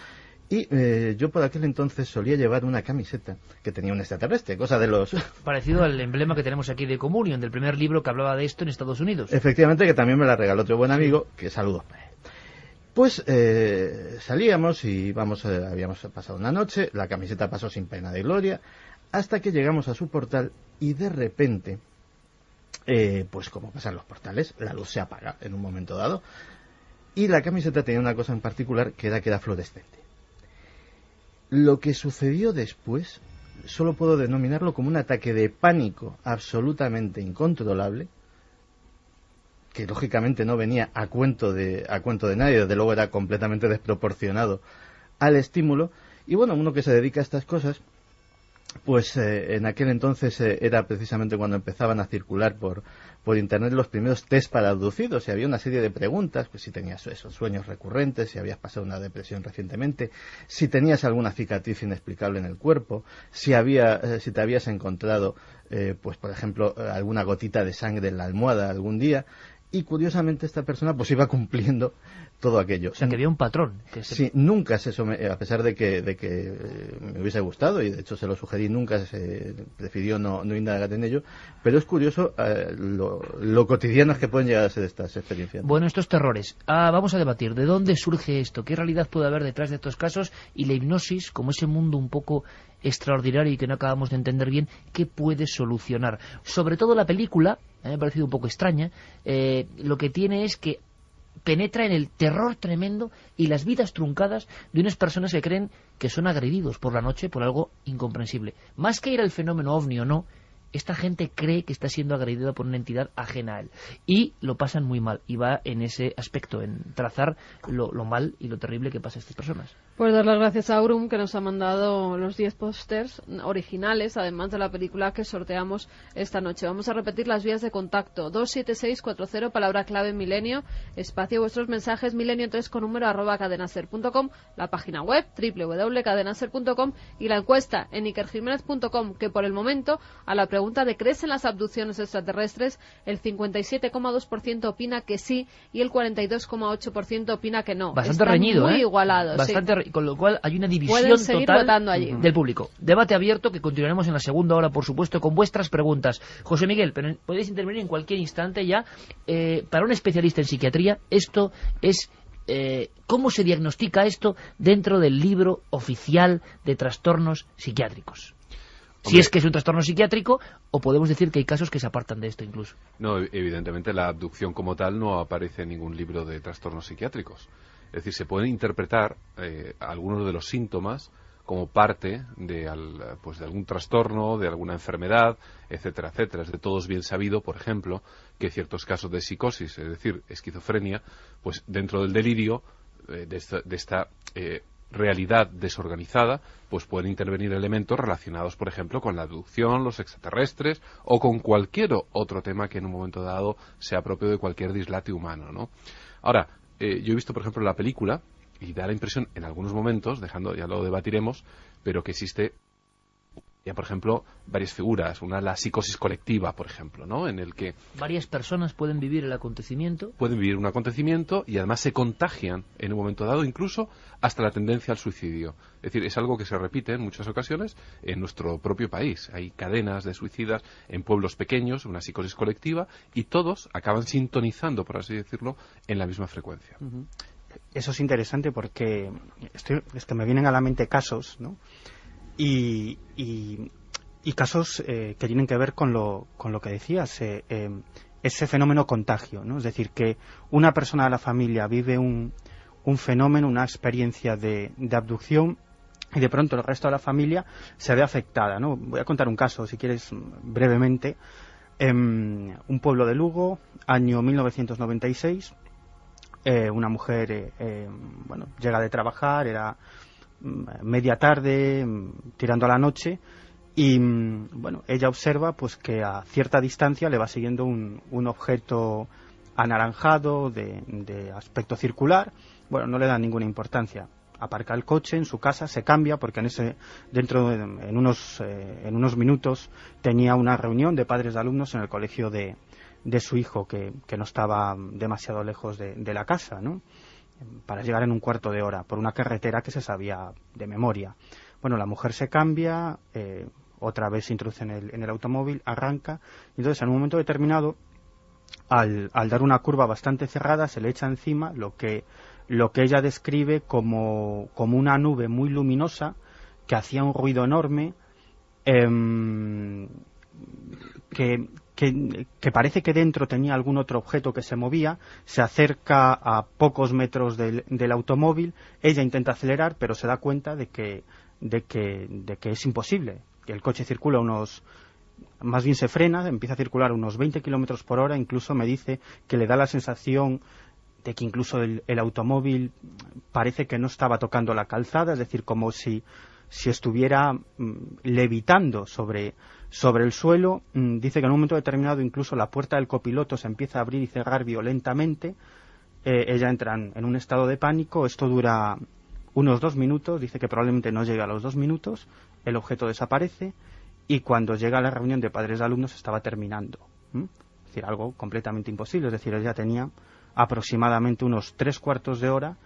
y yo por aquel entonces solía llevar una camiseta que tenía un extraterrestre, cosa de los... Parecido al emblema que tenemos aquí de Communion, del primer libro que hablaba de esto en Estados Unidos. Efectivamente, que también me la regaló otro buen amigo, que saludos para él. Pues salíamos y habíamos pasado una noche, la camiseta pasó sin pena de gloria, hasta que llegamos a su portal y de repente, pues como pasan los portales, la luz se apaga en un momento dado, y la camiseta tenía una cosa en particular, que era fluorescente. Lo que sucedió después solo puedo denominarlo como un ataque de pánico absolutamente incontrolable, que lógicamente no venía a cuento de nadie, desde luego era completamente desproporcionado al estímulo. Y bueno, uno que se dedica a estas cosas, pues en aquel entonces era precisamente cuando empezaban a circular por internet los primeros test para abducidos, y había una serie de preguntas, pues si tenías esos sueños recurrentes, si habías pasado una depresión recientemente, si tenías alguna cicatriz inexplicable en el cuerpo, si te habías encontrado pues por ejemplo alguna gotita de sangre en la almohada algún día. Y curiosamente esta persona pues iba cumpliendo todo aquello. O sea, que había un patrón. Sí, nunca a pesar de que me hubiese gustado, y de hecho se lo sugerí, nunca se prefirió no indagar en ello, pero es curioso lo cotidianas que pueden llegar a ser estas experiencias. Bueno, estos terrores. Vamos a debatir de dónde surge esto, qué realidad puede haber detrás de estos casos, y la hipnosis, como ese mundo un poco extraordinario y que no acabamos de entender bien, ¿qué puede solucionar? Sobre todo la película, me ha parecido un poco extraña, lo que tiene es que penetra en el terror tremendo y las vidas truncadas de unas personas que creen que son agredidos por la noche por algo incomprensible. Más que ir al fenómeno ovni o no, esta gente cree que está siendo agredida por una entidad ajena a él. Y lo pasan muy mal. Y va en ese aspecto, en trazar lo mal y lo terrible que pasa a estas personas. Pues dar las gracias a Aurum, que nos ha mandado los 10 pósters originales, además de la película que sorteamos esta noche. Vamos a repetir las vías de contacto. 27640, palabra clave milenio, espacio vuestros mensajes, milenio3 con número @cadenaser.com, la página web www.cadenaser.com y la encuesta en ikerjimenez.com, que por el momento, a la pregunta de ¿crees en las abducciones extraterrestres?, el 57,2% opina que sí y el 42,8% opina que no. Bastante reñido, muy igualado. Bastante con lo cual hay una división pueden seguir total votando allí del público. Debate abierto que continuaremos en la segunda hora, por supuesto, con vuestras preguntas. José Miguel, pero podéis intervenir en cualquier instante ya. Para un especialista en psiquiatría, esto es ¿cómo se diagnostica esto dentro del libro oficial de trastornos psiquiátricos? Si es que es un trastorno psiquiátrico, o podemos decir que hay casos que se apartan de esto incluso. No, evidentemente la abducción como tal no aparece en ningún libro de trastornos psiquiátricos. Es decir, se pueden interpretar algunos de los síntomas como parte de algún trastorno, de alguna enfermedad, etcétera, etcétera. Es de todos bien sabido, por ejemplo, que ciertos casos de psicosis, es decir, esquizofrenia, pues dentro del delirio de esta realidad desorganizada, pues pueden intervenir elementos relacionados, por ejemplo, con la abducción, los extraterrestres o con cualquier otro tema que en un momento dado sea propio de cualquier dislate humano, ¿no? Ahora, yo he visto, por ejemplo, la película y da la impresión en algunos momentos, ya lo debatiremos, pero que existe ya, por ejemplo, varias figuras. Una, la psicosis colectiva, por ejemplo, ¿no? En el que varias personas pueden vivir el acontecimiento. Pueden vivir un acontecimiento y además se contagian en un momento dado, incluso hasta la tendencia al suicidio. Es decir, es algo que se repite en muchas ocasiones en nuestro propio país. Hay cadenas de suicidas en pueblos pequeños, una psicosis colectiva, y todos acaban sintonizando, por así decirlo, en la misma frecuencia. Eso es interesante porque me vienen a la mente casos, ¿no? Y casos que tienen que ver con lo que decías, ese fenómeno contagio, ¿no? Es decir, que una persona de la familia vive un fenómeno, una experiencia de abducción, y de pronto el resto de la familia se ve afectada, ¿no? Voy a contar un caso, si quieres, brevemente. Un pueblo de Lugo, año 1996, una mujer llega de trabajar, era media tarde, tirando a la noche, y ella observa pues que a cierta distancia le va siguiendo un objeto anaranjado de aspecto circular. No le da ninguna importancia. Aparca el coche en su casa, se cambia porque en unos minutos tenía una reunión de padres de alumnos en el colegio de su hijo, que no estaba demasiado lejos de la casa, ¿no? Para llegar en un cuarto de hora por una carretera que se sabía de memoria. La mujer se cambia, otra vez se introduce en el automóvil, arranca, y entonces en un momento determinado, al dar una curva bastante cerrada, se le echa encima lo que ella describe como una nube muy luminosa que hacía un ruido enorme, que parece que dentro tenía algún otro objeto que se movía. Se acerca a pocos metros del automóvil. Ella intenta acelerar, pero se da cuenta de que es imposible, que el coche circula más bien se frena, empieza a circular unos 20 kilómetros por hora. Incluso me dice que le da la sensación de que incluso el automóvil parece que no estaba tocando la calzada, es decir, como si estuviera levitando sobre el suelo. Dice que en un momento determinado incluso la puerta del copiloto se empieza a abrir y cerrar violentamente. Ella entra en un estado de pánico. Esto dura unos 2 minutos. Dice que probablemente no llegue a los 2 minutos. El objeto desaparece y cuando llega a la reunión de padres de alumnos estaba terminando. Es decir, algo completamente imposible. Es decir, ella tenía aproximadamente unos 3/4 de hora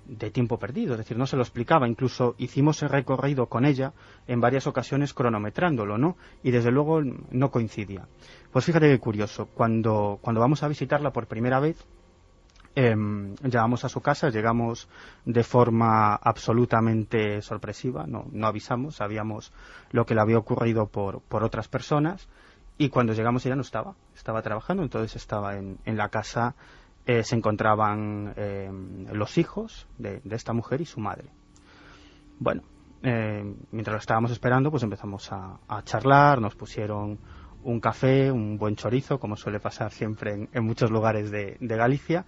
de tiempo perdido, es decir, no se lo explicaba. Incluso hicimos el recorrido con ella en varias ocasiones cronometrándolo, ¿no? Y desde luego no coincidía. Pues fíjate qué curioso, cuando vamos a visitarla por primera vez, llegamos a su casa, llegamos de forma absolutamente sorpresiva, no avisamos, sabíamos lo que le había ocurrido por otras personas, y cuando llegamos ella no estaba trabajando. Entonces estaba en la casa. Se encontraban los hijos de esta mujer y su madre. Mientras lo estábamos esperando, pues empezamos a charlar, nos pusieron un café, un buen chorizo, como suele pasar siempre en muchos lugares de Galicia,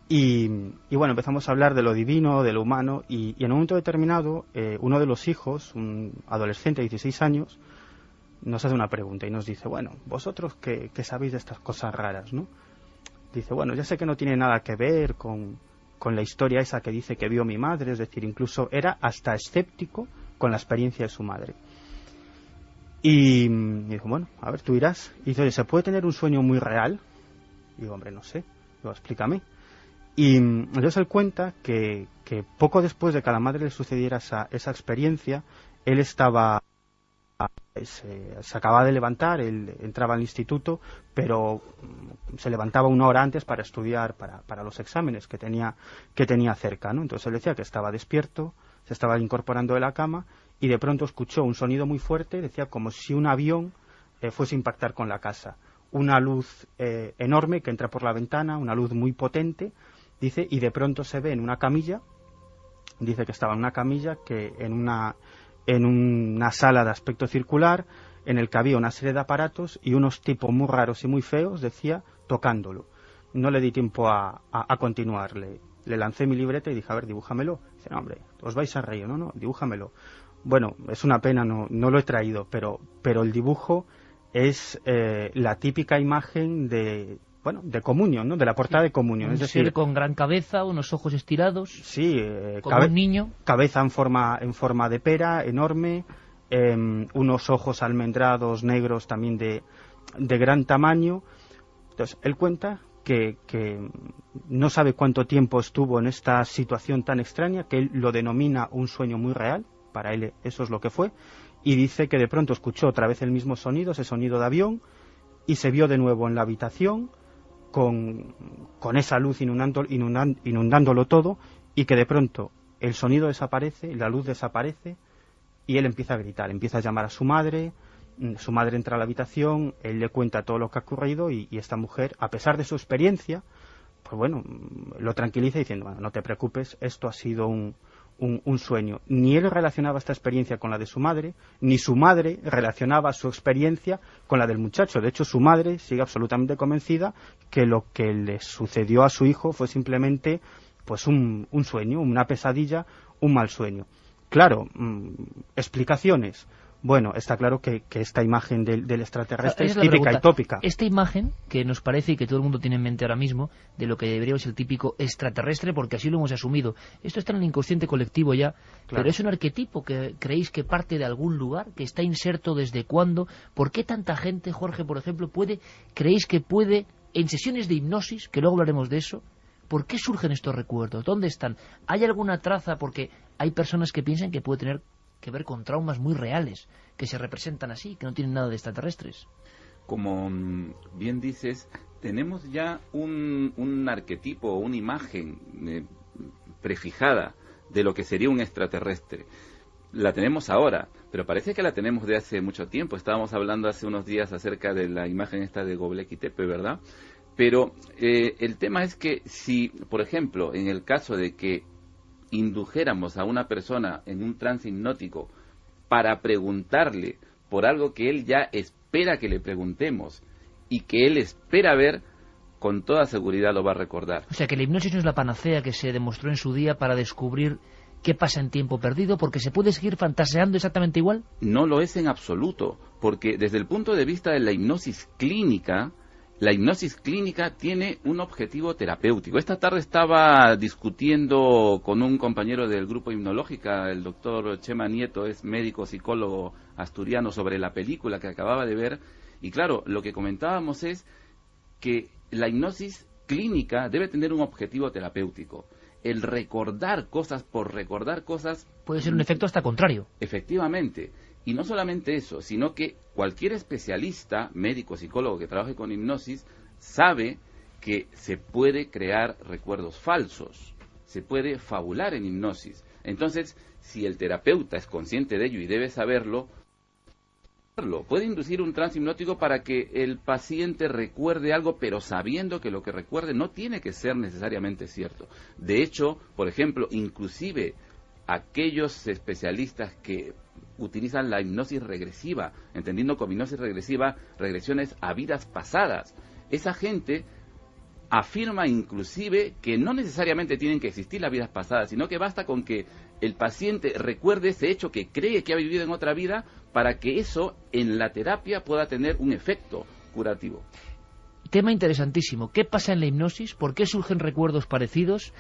y empezamos a hablar de lo divino, de lo humano, y en un momento determinado, uno de los hijos, un adolescente de 16 años, nos hace una pregunta y nos dice: vosotros qué sabéis de estas cosas raras, ¿no? Dice, ya sé que no tiene nada que ver con la historia esa que dice que vio mi madre. Es decir, incluso era hasta escéptico con la experiencia de su madre. Y dijo, a ver, tú dirás. Y dice, ¿se puede tener un sueño muy real? Y digo, hombre, no sé. Digo, explícame. Y entonces él cuenta que poco después de que a la madre le sucediera esa experiencia, él estaba se acababa de levantar, él entraba al instituto, pero se levantaba 1 hora antes para estudiar para los exámenes que tenía cerca, ¿no? Entonces él decía que estaba despierto, se estaba incorporando de la cama y de pronto escuchó un sonido muy fuerte, decía como si un avión fuese a impactar con la casa. Una luz enorme que entra por la ventana, una luz muy potente, dice, y de pronto se ve en una camilla, dice que estaba en una camilla que en una sala de aspecto circular, en el que había una serie de aparatos y unos tipos muy raros y muy feos, decía, tocándolo. No le di tiempo a continuar, le lancé mi libreta y dije, a ver, dibújamelo. Dice, no, hombre, os vais a reír, no, dibújamelo. Bueno, es una pena, no lo he traído, pero el dibujo es la típica imagen de comunión, ¿no? De la portada de comunión. Es decir, con gran cabeza, unos ojos estirados. Sí, como un niño. Cabeza en forma de pera, enorme, unos ojos almendrados, negros, también de gran tamaño. Entonces, él cuenta que no sabe cuánto tiempo estuvo en esta situación tan extraña, que él lo denomina un sueño muy real, para él eso es lo que fue, y dice que de pronto escuchó otra vez el mismo sonido, ese sonido de avión, y se vio de nuevo en la habitación, con esa luz inundándolo todo, y que de pronto el sonido desaparece, la luz desaparece, y él empieza a gritar, empieza a llamar a su madre entra a la habitación, él le cuenta todo lo que ha ocurrido, y esta mujer, a pesar de su experiencia, pues bueno, lo tranquiliza diciendo, bueno, no te preocupes, esto ha sido un sueño. Ni él relacionaba esta experiencia con la de su madre, ni su madre relacionaba su experiencia con la del muchacho. De hecho, su madre sigue absolutamente convencida que lo que le sucedió a su hijo fue simplemente pues un sueño, una pesadilla, un mal sueño. Claro, explicaciones. Bueno, está claro que esta imagen del extraterrestre es típica y tópica. Esta imagen, que nos parece y que todo el mundo tiene en mente ahora mismo, de lo que debería ser el típico extraterrestre, porque así lo hemos asumido. Esto está en el inconsciente colectivo ya, claro. Pero es un arquetipo que creéis que parte de algún lugar, que está inserto desde cuándo. ¿Por qué tanta gente, Jorge, por ejemplo, creéis que puede, en sesiones de hipnosis, que luego hablaremos de eso, ¿por qué surgen estos recuerdos? ¿Dónde están? ¿Hay alguna traza? Porque hay personas que piensan que puede tener que ver con traumas muy reales, que se representan así, que no tienen nada de extraterrestres. Como bien dices, tenemos ya un arquetipo, una imagen prefijada de lo que sería un extraterrestre. La tenemos ahora, pero parece que la tenemos de hace mucho tiempo. Estábamos hablando hace unos días acerca de la imagen esta de Göbekli Tepe, ¿verdad? Pero el tema es que si, por ejemplo, en el caso de que indujéramos a una persona en un trance hipnótico para preguntarle por algo que él ya espera que le preguntemos y que él espera ver, con toda seguridad lo va a recordar. O sea que la hipnosis no es la panacea que se demostró en su día para descubrir qué pasa en tiempo perdido, porque se puede seguir fantaseando exactamente igual. No lo es en absoluto, porque desde el punto de vista de la hipnosis clínica tiene un objetivo terapéutico. Esta tarde estaba discutiendo con un compañero del grupo Hipnológica, el doctor Chema Nieto, es médico psicólogo asturiano, sobre la película que acababa de ver, y claro, lo que comentábamos es que la hipnosis clínica debe tener un objetivo terapéutico. El recordar cosas por recordar cosas puede ser un efecto hasta contrario. Efectivamente. Y no solamente eso, sino que cualquier especialista, médico, psicólogo que trabaje con hipnosis, sabe que se puede crear recuerdos falsos, se puede fabular en hipnosis. Entonces, si el terapeuta es consciente de ello y debe saberlo, puede inducir un trance hipnótico para que el paciente recuerde algo, pero sabiendo que lo que recuerde no tiene que ser necesariamente cierto. De hecho, por ejemplo, inclusive aquellos especialistas que utilizan la hipnosis regresiva, entendiendo como hipnosis regresiva regresiones a vidas pasadas, esa gente afirma inclusive que no necesariamente tienen que existir las vidas pasadas, sino que basta con que el paciente recuerde ese hecho que cree que ha vivido en otra vida para que eso en la terapia pueda tener un efecto curativo. Tema interesantísimo. ¿Qué pasa en la hipnosis? ¿Por qué surgen recuerdos parecidos?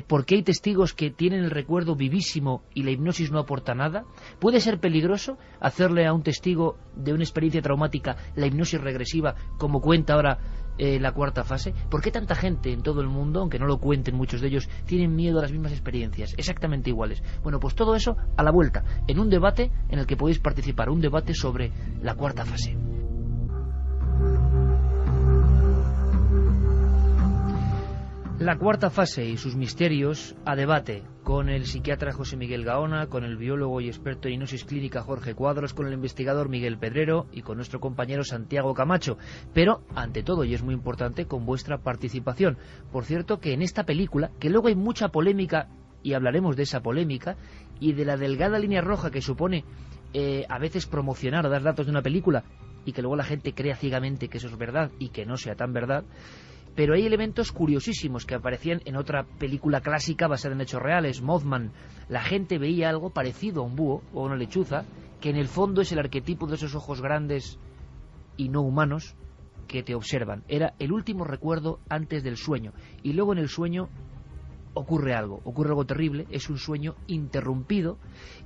¿Por qué hay testigos que tienen el recuerdo vivísimo y la hipnosis no aporta nada? ¿Puede ser peligroso hacerle a un testigo de una experiencia traumática la hipnosis regresiva, como cuenta ahora la cuarta fase? ¿Por qué tanta gente en todo el mundo, aunque no lo cuenten muchos de ellos, tienen miedo a las mismas experiencias, exactamente iguales? Bueno, pues todo eso a la vuelta, en un debate en el que podéis participar, un debate sobre la cuarta fase. La cuarta fase y sus misterios a debate con el psiquiatra José Miguel Gaona, con el biólogo y experto en hipnosis clínica Jorge Cuadros, con el investigador Miguel Pedrero y con nuestro compañero Santiago Camacho. Pero, ante todo, y es muy importante, con vuestra participación. Por cierto, que en esta película, que luego hay mucha polémica, y hablaremos de esa polémica, y de la delgada línea roja que supone a veces promocionar o dar datos de una película, y que luego la gente crea ciegamente que eso es verdad y que no sea tan verdad. Pero hay elementos curiosísimos que aparecían en otra película clásica basada en hechos reales, Mothman. La gente veía algo parecido a un búho o a una lechuza, que en el fondo es el arquetipo de esos ojos grandes y no humanos que te observan. Era el último recuerdo antes del sueño. Y luego en el sueño ocurre algo terrible, es un sueño interrumpido.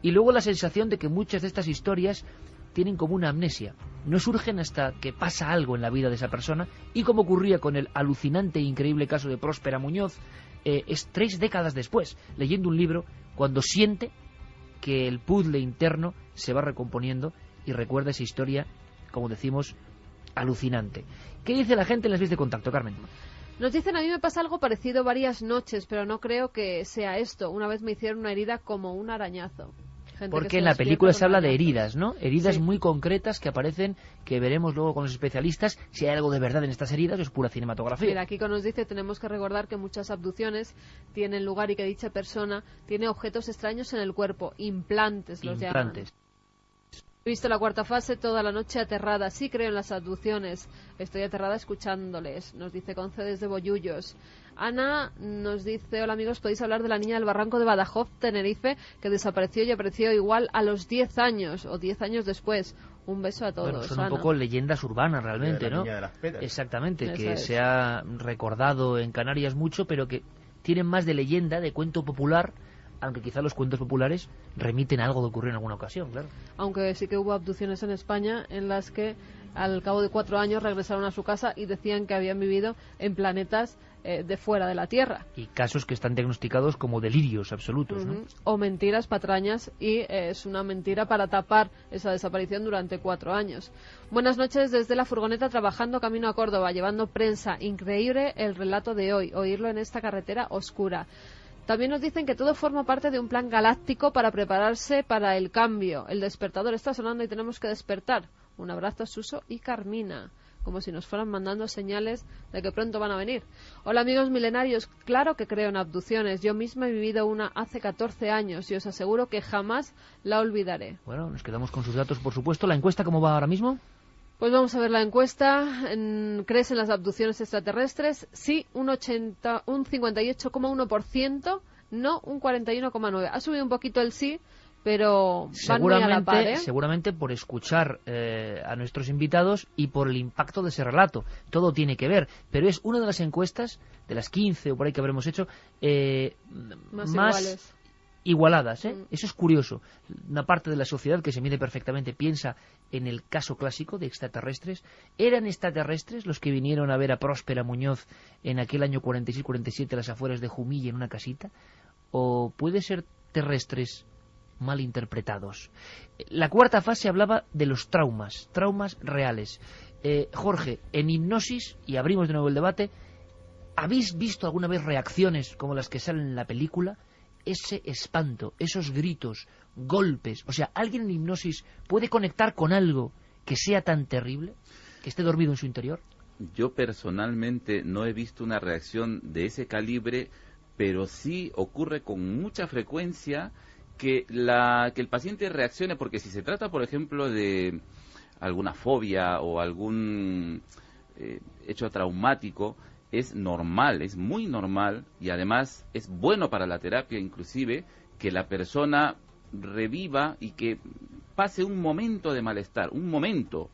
Y luego la sensación de que muchas de estas historias tienen como una amnesia, no surgen hasta que pasa algo en la vida de esa persona, y como ocurría con el alucinante e increíble caso de Próspera Muñoz, es 3 décadas después, leyendo un libro, cuando siente que el puzzle interno se va recomponiendo y recuerda esa historia, como decimos, alucinante. ¿Qué dice la gente en las vías de contacto, Carmen? Nos dicen, a mí me pasa algo parecido varias noches, pero no creo que sea esto. Una vez me hicieron una herida como un arañazo. Porque en la película se habla de heridas, ¿no? Heridas muy concretas que aparecen, que veremos luego con los especialistas si hay algo de verdad en estas heridas o es pura cinematografía. Mira, Kiko nos dice, tenemos que recordar que muchas abducciones tienen lugar y que dicha persona tiene objetos extraños en el cuerpo, implantes los llaman. He visto la cuarta fase toda la noche aterrada. Sí creo en las abducciones. Estoy aterrada escuchándoles, nos dice Conce desde Bollullos. Ana nos dice, hola amigos, podéis hablar de la niña del barranco de Badajoz, Tenerife, que desapareció y apareció igual a los 10 años o 10 años después. Un beso a todos. Bueno, son Ana. Un poco leyendas urbanas realmente, ¿no? Niña de las peras. Exactamente, Eso que es. se ha recordado en Canarias mucho, pero que tienen más de leyenda, de cuento popular, aunque quizá los cuentos populares remiten a algo que ocurrió en alguna ocasión, claro. Aunque sí que hubo abducciones en España en las que al cabo de 4 años regresaron a su casa y decían que habían vivido en planetas de fuera de la Tierra. Y casos que están diagnosticados como delirios absolutos, ¿no? O mentiras, patrañas, y es una mentira para tapar esa desaparición durante 4 años. Buenas noches desde la furgoneta trabajando camino a Córdoba, llevando prensa. Increíble el relato de hoy, oírlo en esta carretera oscura. También nos dicen que todo forma parte de un plan galáctico para prepararse para el cambio. El despertador está sonando y tenemos que despertar. Un abrazo a Suso y Carmina, como si nos fueran mandando señales de que pronto van a venir. Hola amigos milenarios, claro que creo en abducciones. Yo misma he vivido una hace 14 años y os aseguro que jamás la olvidaré. Bueno, nos quedamos con sus datos, por supuesto. ¿La encuesta cómo va ahora mismo? Pues vamos a ver la encuesta. ¿Crees en las abducciones extraterrestres? Sí, un 58,1%, no un 41,9%. Ha subido un poquito el sí, pero van muy a la par, ¿eh? Seguramente por escuchar a nuestros invitados y por el impacto de ese relato. Todo tiene que ver, pero es una de las encuestas, de las 15 o por ahí que habremos hecho, más igualadas, ¿eh? Eso es curioso. Una parte de la sociedad que se mide perfectamente piensa en el caso clásico de extraterrestres. ¿Eran extraterrestres los que vinieron a ver a Próspera Muñoz en aquel año 46-47 a las afueras de Jumilla en una casita? ¿O puede ser terrestres mal interpretados? La cuarta fase hablaba de los traumas reales. Jorge, en hipnosis, y abrimos de nuevo el debate, ¿habéis visto alguna vez reacciones como las que salen en la película? Ese espanto, esos gritos, golpes. O sea, ¿alguien en hipnosis puede conectar con algo que sea tan terrible, que esté dormido en su interior? Yo personalmente no he visto una reacción de ese calibre, pero sí ocurre con mucha frecuencia que el paciente reaccione, porque si se trata, por ejemplo, de alguna fobia o algún hecho traumático, es normal, es muy normal, y además es bueno para la terapia inclusive, que la persona reviva y que pase un momento de malestar, un momento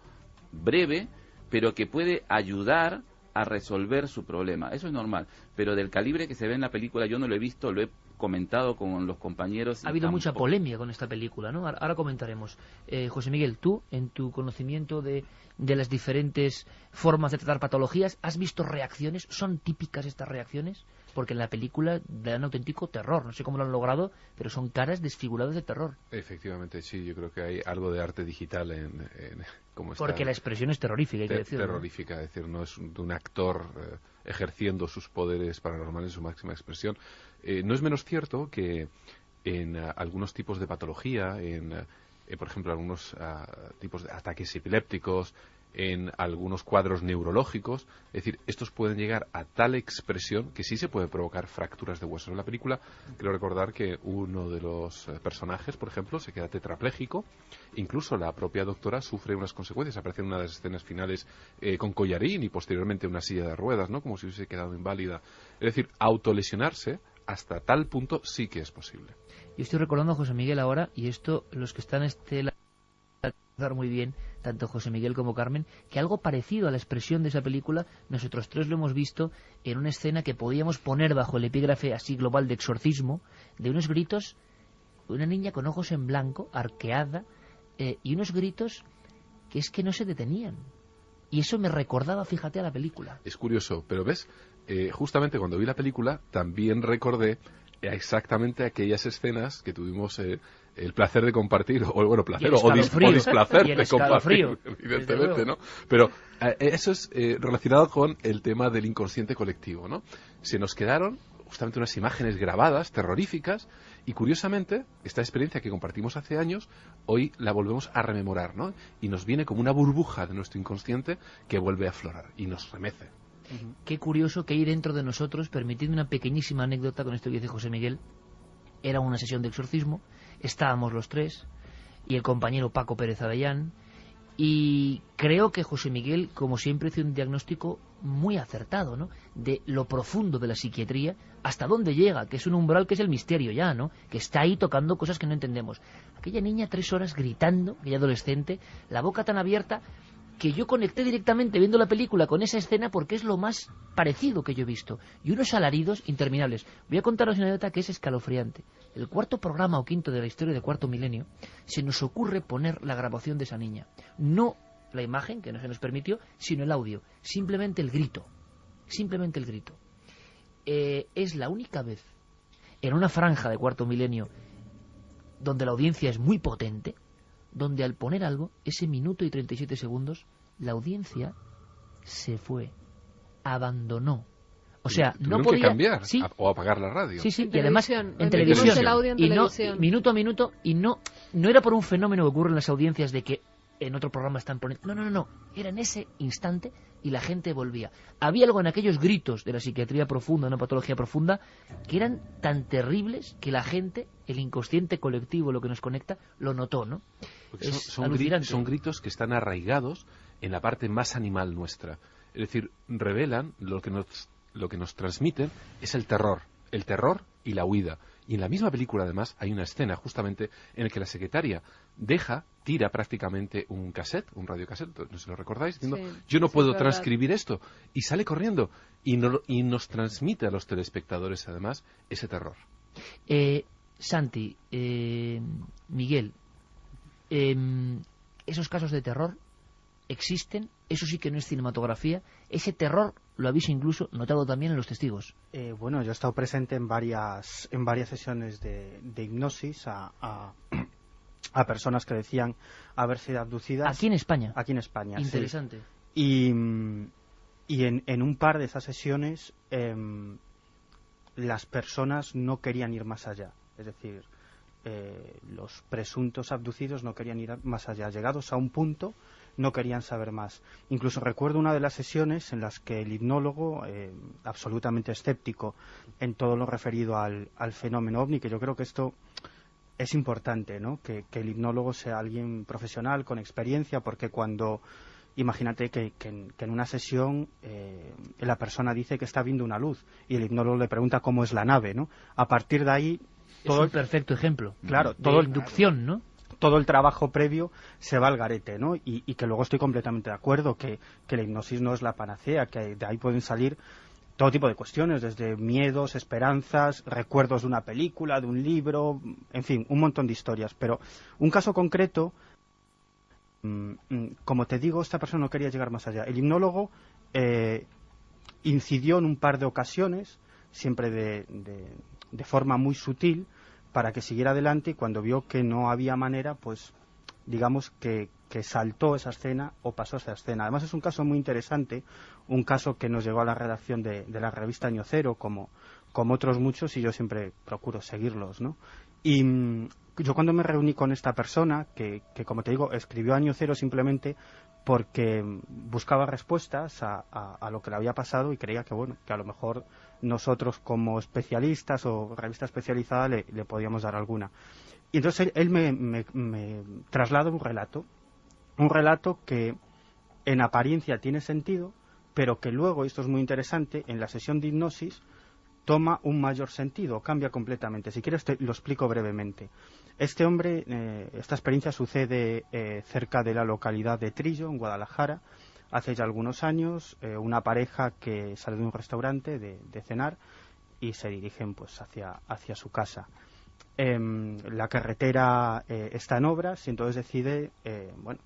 breve, pero que puede ayudar a resolver su problema. Eso es normal, pero del calibre que se ve en la película yo no lo he visto, lo he comentado con los compañeros. Ha habido mucha polémica con esta película, ¿no? Ahora comentaremos. José Miguel, tú, en tu conocimiento de las diferentes formas de tratar patologías, ¿has visto reacciones? ¿Son típicas estas reacciones? Porque en la película dan auténtico terror. No sé cómo lo han logrado, pero son caras desfiguradas de terror. Efectivamente, sí. Yo creo que hay algo de arte digital en cómo está. Porque la expresión es terrorífica, hay que decirlo. Terrorífica, es decir, no es de un actor ejerciendo sus poderes paranormales en su máxima expresión. No es menos cierto que en algunos tipos de patología, por ejemplo, algunos tipos de ataques epilépticos, en algunos cuadros neurológicos, es decir, estos pueden llegar a tal expresión que sí se puede provocar fracturas de huesos. En la película, quiero recordar que uno de los personajes, por ejemplo, se queda tetrapléjico, incluso la propia doctora sufre unas consecuencias, aparece en una de las escenas finales con collarín y posteriormente una silla de ruedas, ¿no? Como si hubiese quedado inválida. Es decir, autolesionarse hasta tal punto sí que es posible. Yo estoy recordando a José Miguel ahora, y esto los que están muy bien, tanto José Miguel como Carmen, que algo parecido a la expresión de esa película nosotros tres lo hemos visto en una escena que podíamos poner bajo el epígrafe así global de exorcismo, de unos gritos, una niña con ojos en blanco, arqueada, y unos gritos que es que no se detenían. Y eso me recordaba, fíjate, a la película. Es curioso, pero ves, justamente cuando vi la película también recordé exactamente aquellas escenas que tuvimos el placer de compartir, o bueno, placer o displacer de compartir, evidentemente, ¿no? Pero eso es relacionado con el tema del inconsciente colectivo, ¿no? Se nos quedaron justamente unas imágenes grabadas, terroríficas, y curiosamente, esta experiencia que compartimos hace años, hoy la volvemos a rememorar, ¿no? Y nos viene como una burbuja de nuestro inconsciente que vuelve a aflorar y nos remece. Qué curioso que hay dentro de nosotros, permitidme una pequeñísima anécdota con esto que dice José Miguel. Era una sesión de exorcismo, estábamos los tres y el compañero Paco Pérez Avellán, y creo que José Miguel, como siempre, hizo un diagnóstico muy acertado, ¿no? De lo profundo de la psiquiatría, hasta dónde llega, que es un umbral que es el misterio ya, ¿no? Que está ahí tocando cosas que no entendemos. Aquella niña 3 horas gritando, aquella adolescente, la boca tan abierta, que yo conecté directamente viendo la película con esa escena porque es lo más parecido que yo he visto. Y unos alaridos interminables. Voy a contaros una anécdota que es escalofriante. El 4º programa o 5º de la historia de Cuarto Milenio, se nos ocurre poner la grabación de esa niña. No la imagen, que no se nos permitió, sino el audio. Simplemente el grito. Simplemente el grito. Es la única vez en una franja de Cuarto Milenio donde la audiencia es muy potente, donde al poner algo, ese minuto y 37 segundos, la audiencia se fue, abandonó. O sea, no podía que cambiar, sí, o apagar la radio. Sí, y además en televisión. El audio en y televisión. No, minuto a minuto, y no era por un fenómeno que ocurre en las audiencias de que en otro programa están poniendo... No. Era en ese instante y la gente volvía. Había algo en aquellos gritos de la psiquiatría profunda, una patología profunda, que eran tan terribles que la gente, el inconsciente colectivo, lo que nos conecta, lo notó, ¿no? Porque son gritos que están arraigados en la parte más animal nuestra. Es decir, revelan lo que nos transmiten es el terror y la huida. Y en la misma película, además, hay una escena justamente en la que la secretaria tira prácticamente un cassette, un radiocassette, no sé si lo recordáis, diciendo, yo no puedo transcribir esto, y sale corriendo, y nos transmite a los telespectadores, además, ese terror. Santi, Miguel, esos casos de terror existen, eso sí que no es cinematografía, ese terror lo habéis incluso notado también en los testigos. Bueno, yo he estado presente en varias sesiones de hipnosis a personas que decían haber sido abducidas. ¿Aquí en España? Aquí en España, interesante. Sí. Y en un par de esas sesiones las personas no querían ir más allá, es decir, los presuntos abducidos no querían ir más allá, llegados a un punto no querían saber más. Incluso recuerdo una de las sesiones en las que el hipnólogo, absolutamente escéptico en todo lo referido al fenómeno ovni, que yo creo que esto es importante, ¿no? Que el hipnólogo sea alguien profesional, con experiencia, porque cuando, imagínate que en una sesión la persona dice que está viendo una luz y el hipnólogo le pregunta cómo es la nave, ¿no? A partir de ahí... Todo es un perfecto ejemplo. Claro, todo inducción, ¿no? Todo el trabajo previo se va al garete, ¿no? Y que luego estoy completamente de acuerdo que la hipnosis no es la panacea, que de ahí pueden salir todo tipo de cuestiones, desde miedos, esperanzas, recuerdos de una película, de un libro, en fin, un montón de historias. Pero un caso concreto, como te digo, esta persona no quería llegar más allá. El hipnólogo incidió en un par de ocasiones, siempre de forma muy sutil, para que siguiera adelante, y cuando vio que no había manera, pues digamos que saltó esa escena o pasó esa escena. Además es un caso muy interesante, un caso que nos llegó a la redacción de la revista Año Cero, como otros muchos, y yo siempre procuro seguirlos, ¿no? Y yo cuando me reuní con esta persona, que como te digo, escribió Año Cero simplemente porque buscaba respuestas a lo que le había pasado, y creía que, bueno, que a lo mejor nosotros como especialistas o revista especializada le podíamos dar alguna. Y entonces él me traslada un relato que en apariencia tiene sentido, pero que luego, y esto es muy interesante, en la sesión de hipnosis toma un mayor sentido, cambia completamente. Si quieres te lo explico brevemente. Este hombre, esta experiencia sucede cerca de la localidad de Trillo, en Guadalajara, hace ya algunos años. Una pareja que sale de un restaurante de cenar y se dirigen pues hacia su casa. La carretera está en obras y entonces decide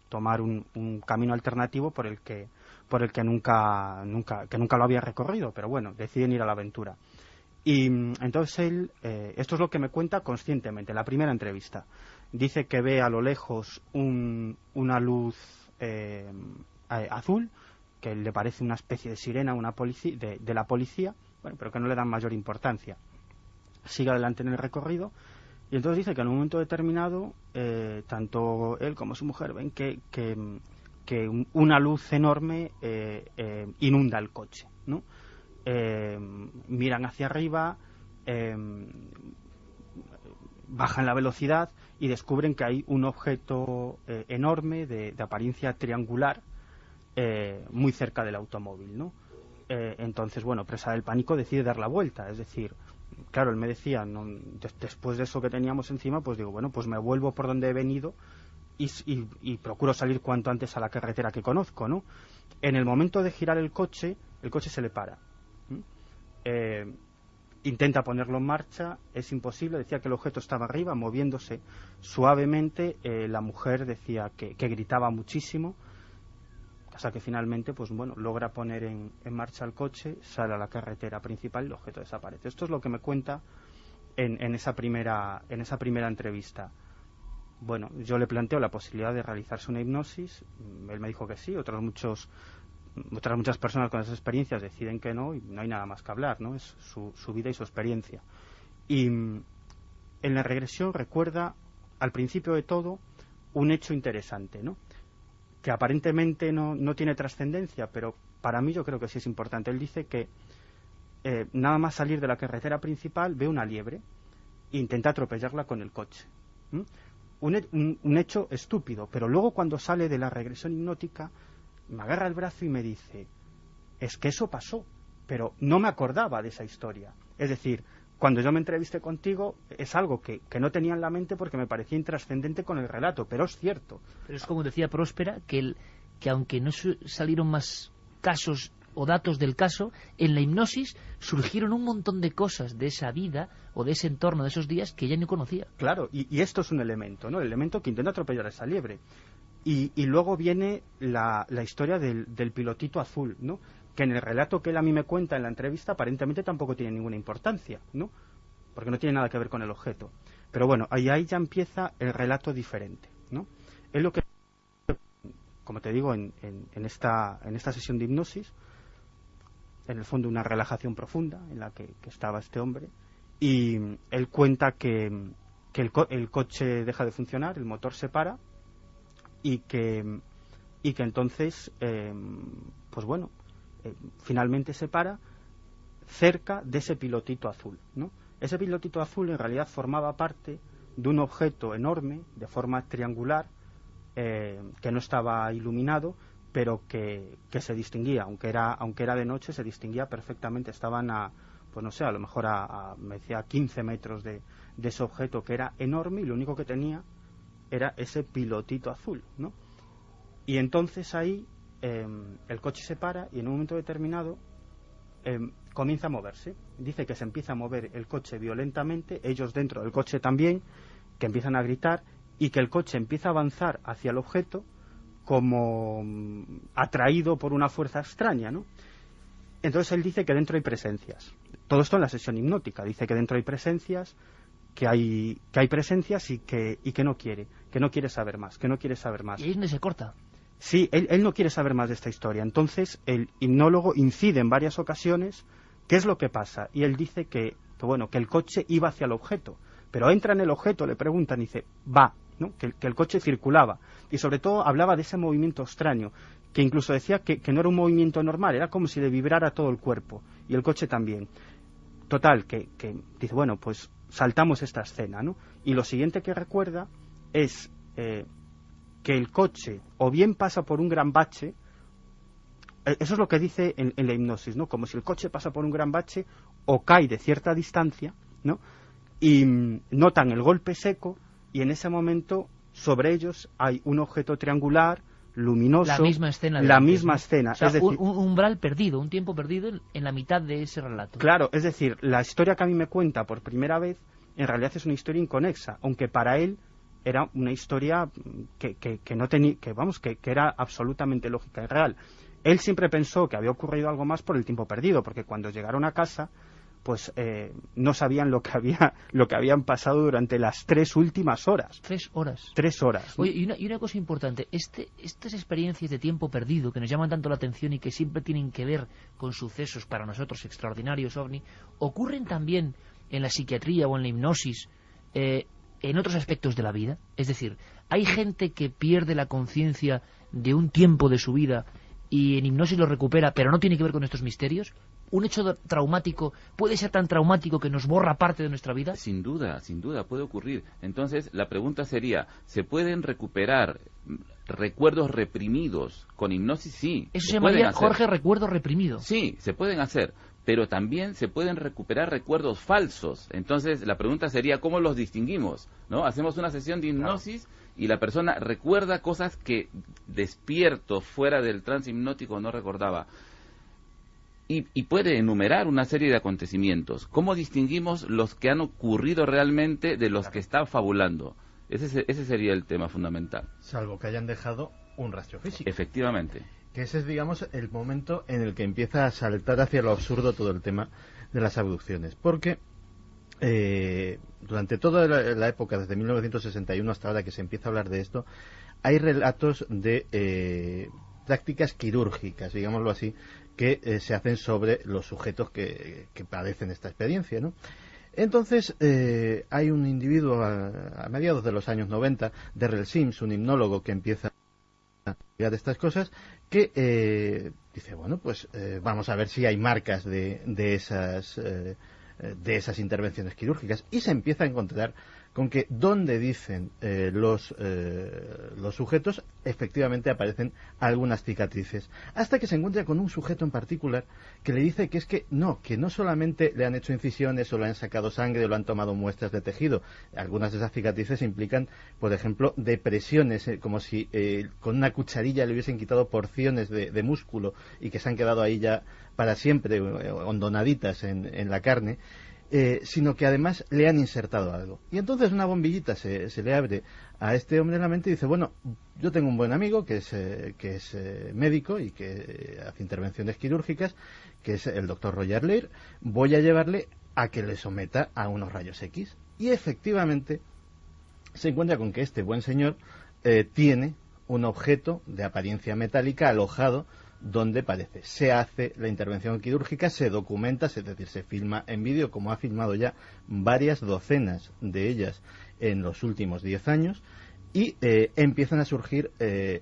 tomar un camino alternativo por el que nunca lo había recorrido, pero bueno, deciden ir a la aventura. Y entonces él, esto es lo que me cuenta conscientemente, en la primera entrevista. Dice que ve a lo lejos una luz azul, que le parece una especie de sirena de la policía, bueno, pero que no le dan mayor importancia. Sigue adelante en el recorrido. Y entonces dice que en un momento determinado, tanto él como su mujer ven que una luz enorme inunda el coche, ¿no? Miran hacia arriba, bajan la velocidad y descubren que hay un objeto enorme de apariencia triangular muy cerca del automóvil, ¿no? Entonces, bueno, presa del pánico, decide dar la vuelta. Es decir, claro, él me decía, después de eso que teníamos encima, pues digo, bueno, pues me vuelvo por donde he venido y procuro salir cuanto antes a la carretera que conozco, ¿no? En el momento de girar el coche se le para. Intenta ponerlo en marcha, es imposible. Decía que el objeto estaba arriba, moviéndose suavemente. La mujer decía que gritaba muchísimo, hasta que finalmente, pues bueno, logra poner en marcha el coche, sale a la carretera principal y el objeto desaparece. Esto es lo que me cuenta en esa primera entrevista. Bueno, yo le planteo la posibilidad de realizarse una hipnosis. Él me dijo que sí. Otras muchas personas con esas experiencias deciden que no, y no hay nada más que hablar, ¿no? Es su vida y su experiencia. Y en la regresión recuerda, al principio de todo, un hecho interesante, ¿no? Que aparentemente no tiene trascendencia, pero para mí yo creo que sí es importante. Él dice que nada más salir de la carretera principal ve una liebre e intenta atropellarla con el coche. Un hecho estúpido, pero luego cuando sale de la regresión hipnótica me agarra el brazo y me dice, es que eso pasó, pero no me acordaba de esa historia. Es decir, cuando yo me entrevisté contigo, es algo que no tenía en la mente porque me parecía intrascendente con el relato, pero es cierto. Pero es como decía Próspera, que aunque no salieron más casos o datos del caso, en la hipnosis surgieron un montón de cosas de esa vida o de ese entorno, de esos días, que ella no conocía. Claro, y esto es un elemento, ¿no? El elemento que intenta atropellar a esa liebre. Y luego viene la historia del pilotito azul, ¿no? Que en el relato que él a mí me cuenta en la entrevista aparentemente tampoco tiene ninguna importancia, ¿no? Porque no tiene nada que ver con el objeto. Pero bueno, ahí ya empieza el relato diferente, ¿no? Es lo que, como te digo, en esta sesión de hipnosis, en el fondo una relajación profunda en la que estaba este hombre, y él cuenta que el coche deja de funcionar, el motor se para, y que entonces, pues bueno, finalmente se para cerca de ese pilotito azul, ¿no? Ese pilotito azul en realidad formaba parte de un objeto enorme, de forma triangular, que no estaba iluminado, pero que se distinguía, aunque era de noche, se distinguía perfectamente. Estaban pues no sé, a lo mejor me decía 15 metros de ese objeto, que era enorme, y lo único que tenía era ese pilotito azul, ¿no? Y entonces ahí el coche se para, y en un momento determinado comienza a moverse. Dice que se empieza a mover el coche violentamente, ellos dentro del coche también, que empiezan a gritar, y que el coche empieza a avanzar hacia el objeto como atraído por una fuerza extraña, ¿no? Entonces él dice que dentro hay presencias. Todo esto en la sesión hipnótica. Dice que dentro hay presencias, que hay presencias y que no quiere saber más, que no quiere saber más. Y ahí es donde se corta. Sí, él no quiere saber más de esta historia. Entonces el hipnólogo incide en varias ocasiones qué es lo que pasa. Y él dice que el coche iba hacia el objeto. Pero entra en el objeto, le preguntan y dice, va, ¿no? Que el coche circulaba. Y sobre todo hablaba de ese movimiento extraño, que incluso decía que no era un movimiento normal, era como si le vibrara todo el cuerpo. Y el coche también. Total, que dice, bueno, pues saltamos esta escena, ¿no? Y lo siguiente que recuerda es que el coche o bien pasa por un gran bache, eso es lo que dice en la hipnosis, ¿no? Como si el coche pasa por un gran bache o cae de cierta distancia, ¿no? Y notan el golpe seco y en ese momento sobre ellos hay un objeto triangular, luminoso. La misma escena. O sea, es decir, un umbral perdido, un tiempo perdido en la mitad de ese relato. Claro, es decir, la historia que a mí me cuenta por primera vez, en realidad es una historia inconexa, aunque para él era una historia que no tenía, que era absolutamente lógica y real. Él siempre pensó que había ocurrido algo más por el tiempo perdido, porque cuando llegaron a casa, pues no sabían lo que habían pasado durante las 3 últimas horas. 3 horas. 3 horas. Oye, y una cosa importante, estas experiencias de tiempo perdido que nos llaman tanto la atención y que siempre tienen que ver con sucesos para nosotros extraordinarios, OVNI, ocurren también en la psiquiatría o en la hipnosis, en otros aspectos de la vida. Es decir, hay gente que pierde la conciencia de un tiempo de su vida y en hipnosis lo recupera, pero no tiene que ver con estos misterios. ¿Un hecho traumático puede ser tan traumático que nos borra parte de nuestra vida? Sin duda, puede ocurrir. Entonces, la pregunta sería, ¿se pueden recuperar recuerdos reprimidos con hipnosis? Sí. Eso se llamaría, Jorge, recuerdo reprimido. Sí, se pueden hacer, pero también se pueden recuperar recuerdos falsos. Entonces, la pregunta sería, ¿cómo los distinguimos? ¿No? Hacemos una sesión de hipnosis y la persona recuerda cosas que despierto, fuera del trance hipnótico, no recordaba. Y puede enumerar una serie de acontecimientos. ¿Cómo distinguimos los que han ocurrido realmente de los que está fabulando? Ese sería el tema fundamental. Salvo que hayan dejado un rastro físico. Efectivamente. Que ese es, digamos, el momento en el que empieza a saltar hacia lo absurdo todo el tema de las abducciones. Porque durante toda la época, desde 1961 hasta ahora que se empieza a hablar de esto, hay relatos de prácticas quirúrgicas, digámoslo así, que se hacen sobre los sujetos que padecen esta experiencia, ¿no? Entonces, hay un individuo a mediados de los años 90, Darrell Sims, un hipnólogo que empieza a estudiar estas cosas, que dice, bueno, pues vamos a ver si hay marcas de esas intervenciones quirúrgicas, y se empieza a encontrar con que donde dicen los sujetos, efectivamente aparecen algunas cicatrices, hasta que se encuentra con un sujeto en particular que le dice que no solamente le han hecho incisiones o le han sacado sangre o le han tomado muestras de tejido. Algunas de esas cicatrices implican, por ejemplo, depresiones, como si con una cucharilla le hubiesen quitado porciones de músculo y que se han quedado ahí ya para siempre hondonaditas en la carne. Sino que además le han insertado algo. Y entonces una bombillita se le abre a este hombre en la mente y dice, bueno, yo tengo un buen amigo que es médico y que hace intervenciones quirúrgicas, que es el doctor Roger Leir, voy a llevarle a que le someta a unos rayos X. Y efectivamente se encuentra con que este buen señor tiene un objeto de apariencia metálica alojado donde se hace la intervención quirúrgica, se documenta, es decir, se filma en vídeo, como ha filmado ya varias docenas de ellas en los últimos 10 años, y empiezan a surgir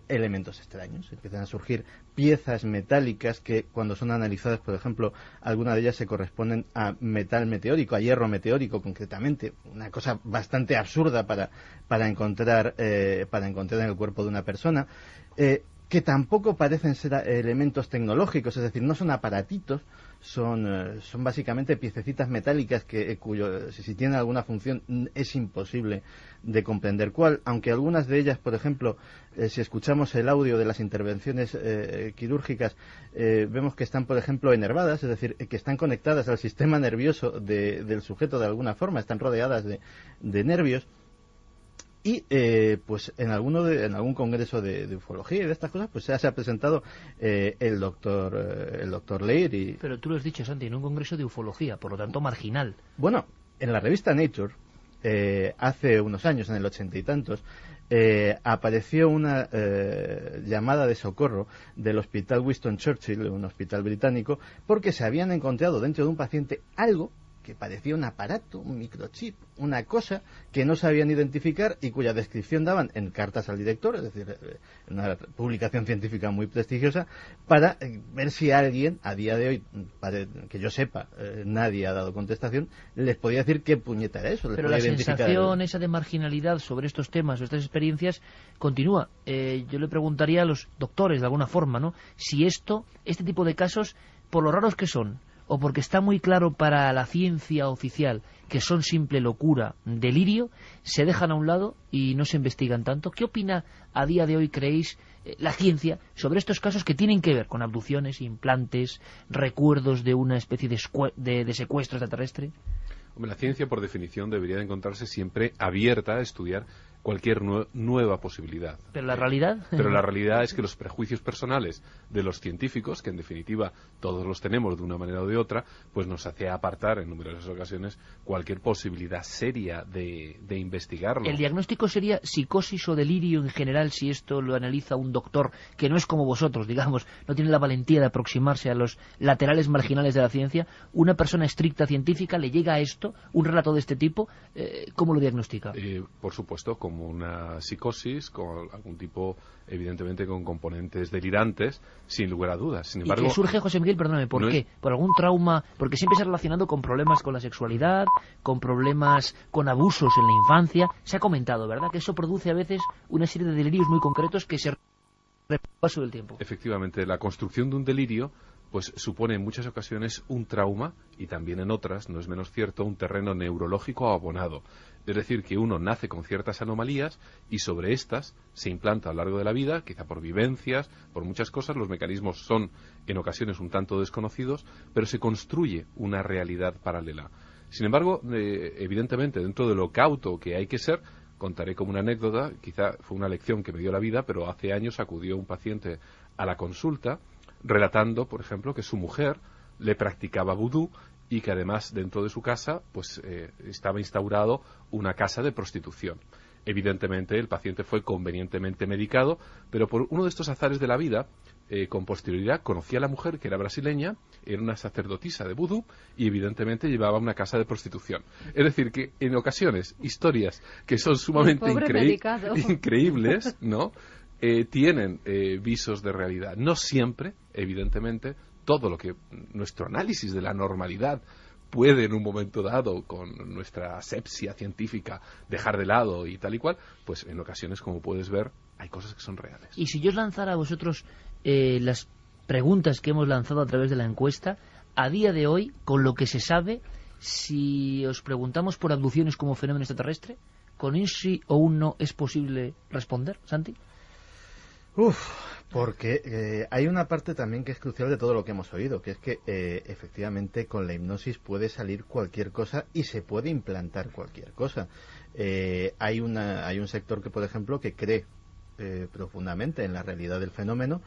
elementos extraños, empiezan a surgir piezas metálicas que cuando son analizadas, por ejemplo, algunas de ellas se corresponden a metal meteórico, a hierro meteórico concretamente, una cosa bastante absurda para encontrar en el cuerpo de una persona. que tampoco parecen ser elementos tecnológicos, es decir, no son aparatitos, son básicamente piececitas metálicas que si tienen alguna función es imposible de comprender cuál, aunque algunas de ellas, por ejemplo, si escuchamos el audio de las intervenciones quirúrgicas, vemos que están, por ejemplo, enervadas, es decir, que están conectadas al sistema nervioso del sujeto de alguna forma, están rodeadas de nervios. Y pues en algún congreso de ufología y de estas cosas pues se ha presentado el doctor Leir. Pero tú lo has dicho, Santi, en un congreso de ufología, por lo tanto marginal. Bueno, en la revista Nature, hace unos años, en el 80 y tantos, apareció una llamada de socorro del hospital Winston Churchill, un hospital británico, porque se habían encontrado dentro de un paciente algo que parecía un aparato, un microchip, una cosa que no sabían identificar y cuya descripción daban en cartas al director, es decir, una publicación científica muy prestigiosa, para ver si alguien, a día de hoy, que yo sepa, nadie ha dado contestación, les podía decir qué puñeta era eso. Pero la sensación esa de marginalidad sobre estos temas o estas experiencias continúa. Yo le preguntaría a los doctores, de alguna forma, ¿no?, si este tipo de casos, por lo raros que son, o porque está muy claro para la ciencia oficial que son simple locura, delirio, se dejan a un lado y no se investigan tanto. ¿Qué opina a día de hoy, creéis, la ciencia sobre estos casos que tienen que ver con abducciones, implantes, recuerdos de una especie de secuestro extraterrestre? Hombre, la ciencia, por definición, debería de encontrarse siempre abierta a estudiar cualquier nueva posibilidad. ¿Pero la realidad? Pero la realidad es que los prejuicios personales de los científicos, que en definitiva todos los tenemos de una manera o de otra, pues nos hace apartar en numerosas ocasiones cualquier posibilidad seria de investigarlo. ¿El diagnóstico sería psicosis o delirio en general si esto lo analiza un doctor que no es como vosotros, digamos, no tiene la valentía de aproximarse a los laterales marginales de la ciencia? ¿Una persona estricta científica le llega a esto, un relato de este tipo? ¿Cómo lo diagnostica? Por supuesto, como una psicosis, con algún tipo, evidentemente, con componentes delirantes, sin lugar a dudas. Sin embargo, ¿y que surge, José Miguel, perdóname, por qué? ¿Por algún trauma? Porque siempre se ha relacionado con problemas con la sexualidad, con problemas con abusos en la infancia. Se ha comentado, ¿verdad?, que eso produce a veces una serie de delirios muy concretos que se repiten al paso del tiempo. Efectivamente, la construcción de un delirio pues supone en muchas ocasiones un trauma y también en otras, no es menos cierto, un terreno neurológico abonado. Es decir, que uno nace con ciertas anomalías y sobre estas se implanta a lo largo de la vida, quizá por vivencias, por muchas cosas. Los mecanismos son en ocasiones un tanto desconocidos, pero se construye una realidad paralela. Sin embargo, evidentemente, dentro de lo cauto que hay que ser, contaré como una anécdota, quizá fue una lección que me dio la vida, pero hace años acudió un paciente a la consulta relatando, por ejemplo, que su mujer le practicaba vudú y que además dentro de su casa pues estaba instaurado una casa de prostitución. Evidentemente el paciente fue convenientemente medicado, pero por uno de estos azares de la vida, con posterioridad conocía a la mujer, que era brasileña, era una sacerdotisa de vudú y evidentemente llevaba una casa de prostitución. Es decir, que en ocasiones historias que son sumamente increíbles, ¿no?, tienen visos de realidad. No siempre, evidentemente, todo lo que nuestro análisis de la normalidad puede en un momento dado, con nuestra asepsia científica, dejar de lado y tal y cual, pues en ocasiones, como puedes ver, hay cosas que son reales. Y si yo os lanzara a vosotros las preguntas que hemos lanzado a través de la encuesta, a día de hoy, con lo que se sabe, si os preguntamos por abducciones como fenómeno extraterrestre, ¿con un sí o un no es posible responder, Santi? Porque hay una parte también que es crucial de todo lo que hemos oído, que es que efectivamente con la hipnosis puede salir cualquier cosa y se puede implantar cualquier cosa. Hay un sector que, por ejemplo, que cree profundamente en la realidad del fenómeno,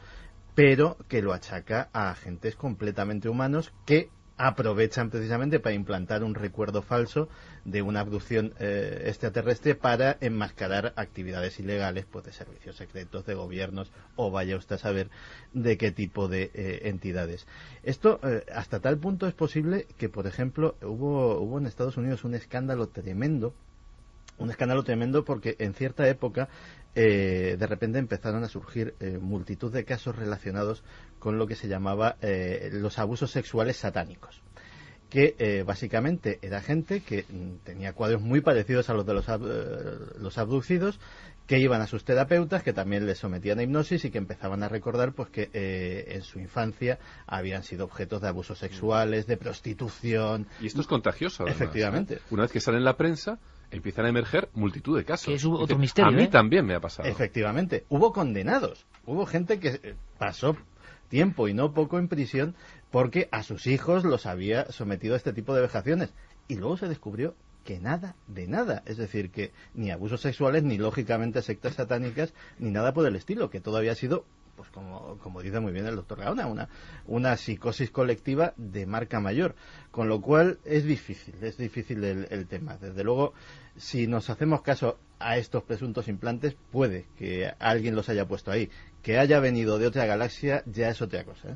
pero que lo achaca a agentes completamente humanos que aprovechan precisamente para implantar un recuerdo falso de una abducción extraterrestre para enmascarar actividades ilegales, pues de servicios secretos, de gobiernos o vaya usted a saber de qué tipo de entidades. Esto hasta tal punto es posible que, por ejemplo, hubo en Estados Unidos un escándalo tremendo porque en cierta época de repente empezaron a surgir multitud de casos relacionados con lo que se llamaba los abusos sexuales satánicos. que básicamente era gente que tenía cuadros muy parecidos a los de los abducidos, que iban a sus terapeutas, que también les sometían a hipnosis y que empezaban a recordar pues que en su infancia habían sido objetos de abusos sexuales, de prostitución. Y esto es contagioso, además, efectivamente. Una vez que sale en la prensa, empiezan a emerger multitud de casos. Que es otro misterio, A mí también me ha pasado. Efectivamente. Hubo condenados. Hubo gente que pasó tiempo y no poco en prisión porque a sus hijos los había sometido a este tipo de vejaciones. Y luego se descubrió que nada de nada. Es decir, que ni abusos sexuales, ni lógicamente sectas satánicas, ni nada por el estilo, que todo había sido, pues como dice muy bien el doctor Gaona, una psicosis colectiva de marca mayor. Con lo cual es difícil el tema. Desde luego, si nos hacemos caso a estos presuntos implantes, puede que alguien los haya puesto ahí. Que haya venido de otra galaxia ya es otra cosa, ¿eh?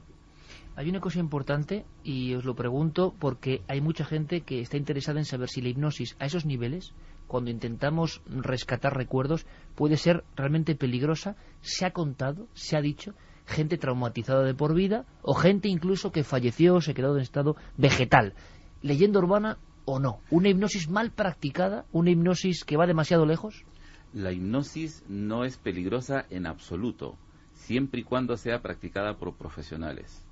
Hay una cosa importante, y os lo pregunto porque hay mucha gente que está interesada en saber si la hipnosis a esos niveles, cuando intentamos rescatar recuerdos, puede ser realmente peligrosa. Se ha contado, se ha dicho, gente traumatizada de por vida, o gente incluso que falleció, se quedó en estado vegetal. ¿Leyenda urbana o no? ¿Una hipnosis mal practicada? ¿Una hipnosis que va demasiado lejos? La hipnosis no es peligrosa en absoluto, siempre y cuando sea practicada por profesionales.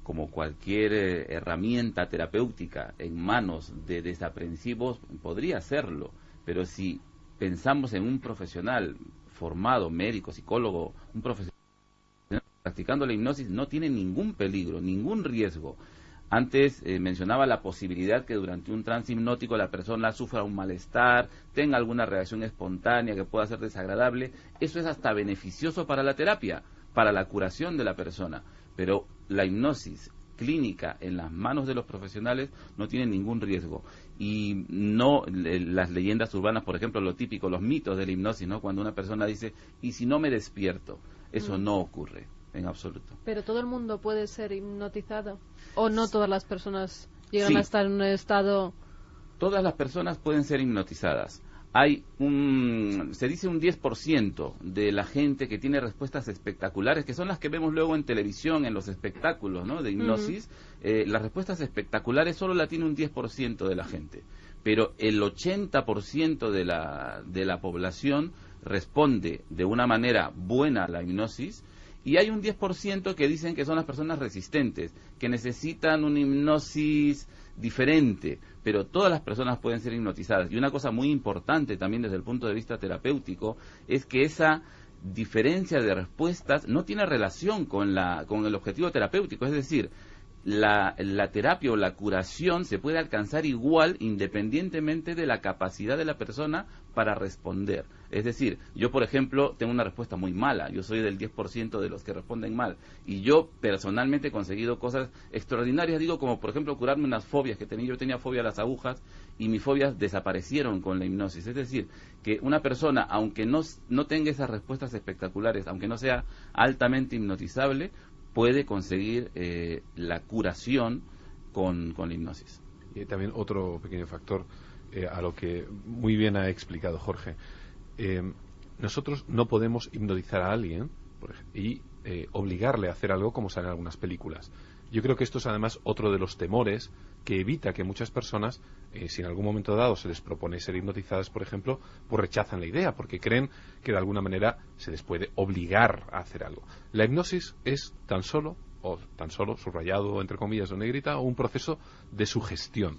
Como cualquier herramienta terapéutica en manos de desaprensivos podría serlo, pero si pensamos en un profesional formado, médico, psicólogo, un profesional practicando la hipnosis, no tiene ningún peligro, ningún riesgo. Antes mencionaba la posibilidad que durante un trance hipnótico la persona sufra un malestar, tenga alguna reacción espontánea que pueda ser desagradable. Eso es hasta beneficioso para la terapia, para la curación de la persona. Pero la hipnosis clínica en las manos de los profesionales no tiene ningún riesgo. Y no las leyendas urbanas, por ejemplo, lo típico, los mitos de la hipnosis, ¿no? Cuando una persona dice, ¿y si no me despierto? Eso no ocurre en absoluto. ¿Pero todo el mundo puede ser hipnotizado? ¿O no todas las personas llegan a estar en un estado...? Todas las personas pueden ser hipnotizadas. Hay se dice un 10% de la gente que tiene respuestas espectaculares, que son las que vemos luego en televisión, en los espectáculos, ¿no?, de hipnosis. Las respuestas espectaculares solo la tiene un 10% de la gente, pero el 80% de la población responde de una manera buena a la hipnosis. Y hay un 10% que dicen que son las personas resistentes, que necesitan una hipnosis diferente, pero todas las personas pueden ser hipnotizadas. Y una cosa muy importante también desde el punto de vista terapéutico es que esa diferencia de respuestas no tiene relación con el objetivo terapéutico. Es decir, la terapia o la curación se puede alcanzar igual independientemente de la capacidad de la persona para responder. Es decir, yo por ejemplo tengo una respuesta muy mala, yo soy del 10% de los que responden mal, y yo personalmente he conseguido cosas extraordinarias, digo, como por ejemplo curarme unas fobias que tenía. Yo tenía fobia a las agujas y mis fobias desaparecieron con la hipnosis. Es decir, que una persona, aunque no tenga esas respuestas espectaculares, aunque no sea altamente hipnotizable, puede conseguir la curación con la hipnosis. Y también otro pequeño factor a lo que muy bien ha explicado Jorge. Nosotros no podemos hipnotizar a alguien y obligarle a hacer algo como sale en algunas películas. Yo creo que esto es además otro de los temores que evita que muchas personas, si en algún momento dado se les propone ser hipnotizadas, por ejemplo, pues rechazan la idea, porque creen que de alguna manera se les puede obligar a hacer algo. La hipnosis es tan solo, subrayado entre comillas o negrita, un proceso de sugestión.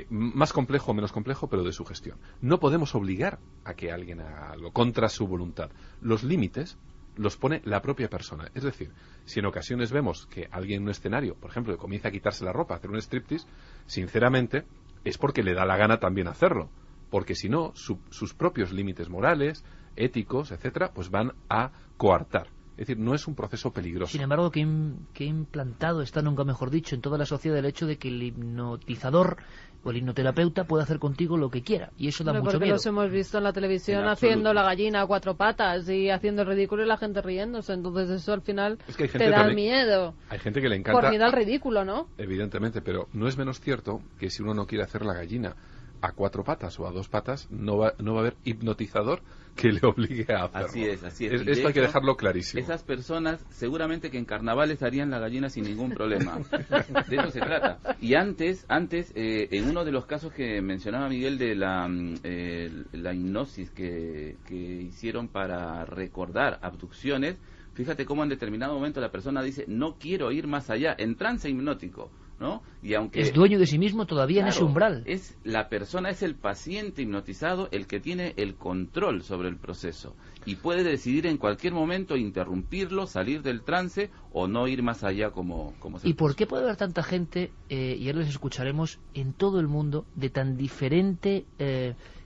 Más complejo o menos complejo, pero de sugestión. No podemos obligar a que alguien haga algo contra su voluntad. Los límites los pone la propia persona. Es decir, si en ocasiones vemos que alguien en un escenario, por ejemplo, que comienza a quitarse la ropa, a hacer un striptease, sinceramente es porque le da la gana también hacerlo, porque si no, sus propios límites morales, éticos, etcétera, pues van a coartar. Es decir, no es un proceso peligroso. Sin embargo, que implantado está, nunca mejor dicho, en toda la sociedad el hecho de que el hipnotizador o el hipnoterapeuta puede hacer contigo lo que quiera. Y eso da mucho porque miedo. los hemos visto en la televisión haciendo la gallina a cuatro patas y haciendo el ridículo y la gente riéndose. Entonces eso al final te da miedo. Hay gente que le encanta. Por miedo al ridículo, ¿no? Evidentemente, pero no es menos cierto que si uno no quiere hacer la gallina a 4 patas o a 2 patas, no va a haber hipnotizador que le obligue a hacerlo. Así es. Esto hay que dejarlo clarísimo. Esas personas seguramente que en carnavales harían la gallina sin ningún problema. De eso se trata. Y antes en uno de los casos que mencionaba Miguel de la hipnosis que hicieron para recordar abducciones, fíjate cómo en determinado momento la persona dice, no quiero ir más allá, en trance hipnótico, ¿no? Y aunque es dueño de sí mismo todavía, claro, en ese umbral. La persona es el paciente hipnotizado el que tiene el control sobre el proceso y puede decidir en cualquier momento interrumpirlo, salir del trance o no ir más allá como se ¿Y por qué puede haber tanta gente, y ahora les escucharemos, en todo el mundo de tan diferente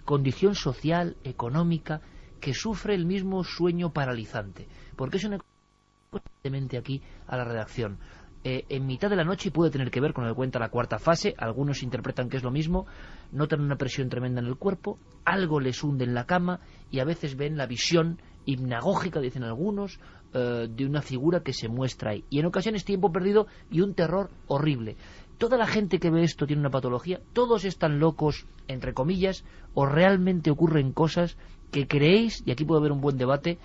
condición social, económica, que sufre el mismo sueño paralizante? Porque es una constantemente aquí a la redacción. En mitad de la noche, y puede tener que ver con lo que cuenta la cuarta fase, algunos interpretan que es lo mismo, notan una presión tremenda en el cuerpo, algo les hunde en la cama y a veces ven la visión hipnagógica, dicen algunos, de una figura que se muestra ahí. Y en ocasiones tiempo perdido y un terror horrible. Toda la gente que ve esto tiene una patología, todos están locos, entre comillas, o realmente ocurren cosas que creéis, y aquí puede haber un buen debate,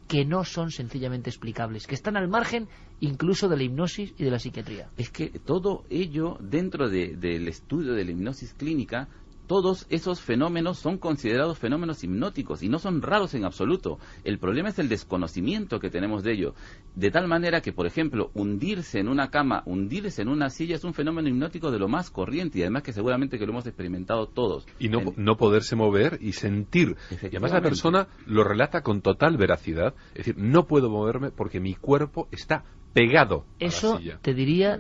que no son sencillamente explicables, que están al margen incluso de la hipnosis y de la psiquiatría. Es que todo ello, dentro del estudio de la hipnosis clínica, todos esos fenómenos son considerados fenómenos hipnóticos y no son raros en absoluto. El problema es el desconocimiento que tenemos de ello. De tal manera que, por ejemplo, hundirse en una cama, hundirse en una silla es un fenómeno hipnótico de lo más corriente y además que seguramente que lo hemos experimentado todos. Y no poderse mover y sentir. Y además la persona lo relata con total veracidad. Es decir, no puedo moverme porque mi cuerpo está pegado a la silla. Eso te diría,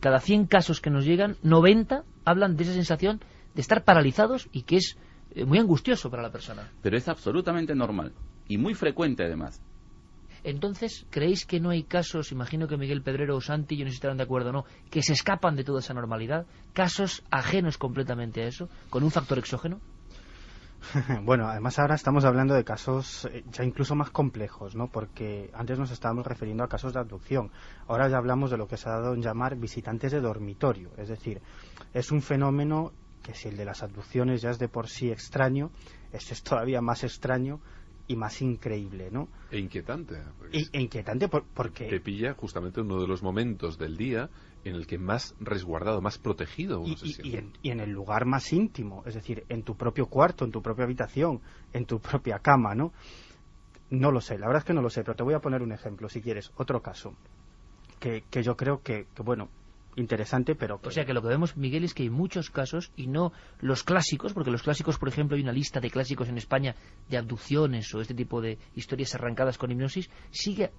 cada 100 casos que nos llegan, 90 hablan de esa sensación de estar paralizados y que es muy angustioso para la persona. Pero es absolutamente normal y muy frecuente además. Entonces, ¿creéis que no hay casos, imagino que Miguel Pedrero o Santi, yo no sé si estarán de acuerdo o no, que se escapan de toda esa normalidad? ¿Casos ajenos completamente a eso, con un factor exógeno? Bueno, además ahora estamos hablando de casos ya incluso más complejos, ¿no? Porque antes nos estábamos refiriendo a casos de abducción. Ahora ya hablamos de lo que se ha dado en llamar visitantes de dormitorio. Es decir, es un fenómeno que si el de las abducciones ya es de por sí extraño, este es todavía más extraño y más increíble, ¿no? E inquietante. E inquietante porque te pilla justamente uno de los momentos del día en el que más resguardado, más protegido uno se siente. Y en el lugar más íntimo, es decir, en tu propio cuarto, en tu propia habitación, en tu propia cama, ¿no? No lo sé, la verdad es que no lo sé, pero te voy a poner un ejemplo, si quieres, otro caso, que yo creo que bueno, interesante, pero... O sea que lo que vemos, Miguel, es que hay muchos casos y no los clásicos, porque los clásicos, por ejemplo, hay una lista de clásicos en España de abducciones o este tipo de historias arrancadas con hipnosis, sigue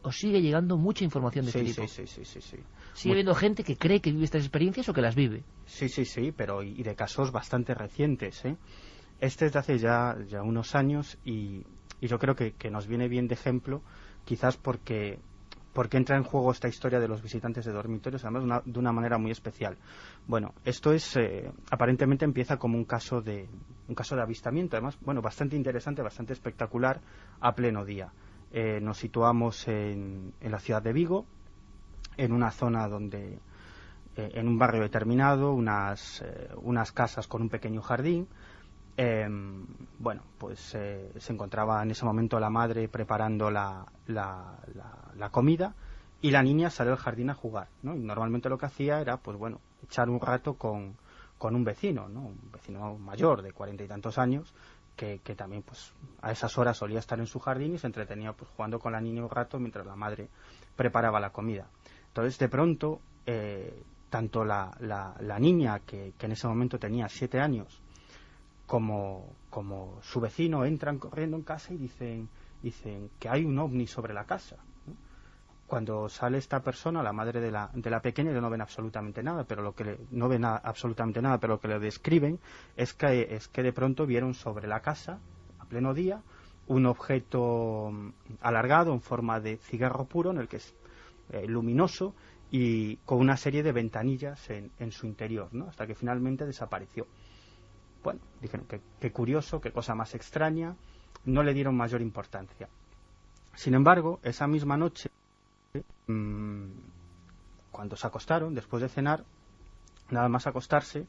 llegando mucha información de este tipo. Sí. Sigue habiendo gente que cree que vive estas experiencias o que las vive. Sí, pero y de casos bastante recientes, ¿eh? Este es de hace ya unos años y yo creo que nos viene bien de ejemplo, quizás porque entra en juego esta historia de los visitantes de dormitorios, además de una manera muy especial. Bueno, esto es aparentemente empieza como un caso de avistamiento, además, bueno, bastante interesante, bastante espectacular, a pleno día. Nos situamos en la ciudad de Vigo, en una zona donde, en un barrio determinado, unas casas con un pequeño jardín. Bueno, pues se encontraba en ese momento la madre preparando la comida y la niña salió al jardín a jugar, ¿no? Y normalmente lo que hacía era, pues bueno, echar un rato con un vecino, ¿no? Un vecino mayor de 40 y tantos años que también, pues a esas horas solía estar en su jardín y se entretenía pues jugando con la niña un rato mientras la madre preparaba la comida. Entonces, de pronto, tanto la niña, que en ese momento tenía 7 años, como su vecino entran corriendo en casa y dicen que hay un ovni sobre la casa, ¿no? Cuando sale esta persona, la madre de la pequeña, que no ven absolutamente nada, pero lo que le describen es que de pronto vieron sobre la casa, a pleno día, un objeto alargado en forma de cigarro puro, en el que es luminoso y con una serie de ventanillas en su interior, ¿no? Hasta que finalmente desapareció. Bueno, dijeron qué curioso, qué cosa más extraña, no le dieron mayor importancia. Sin embargo, esa misma noche, cuando se acostaron, después de cenar, nada más acostarse,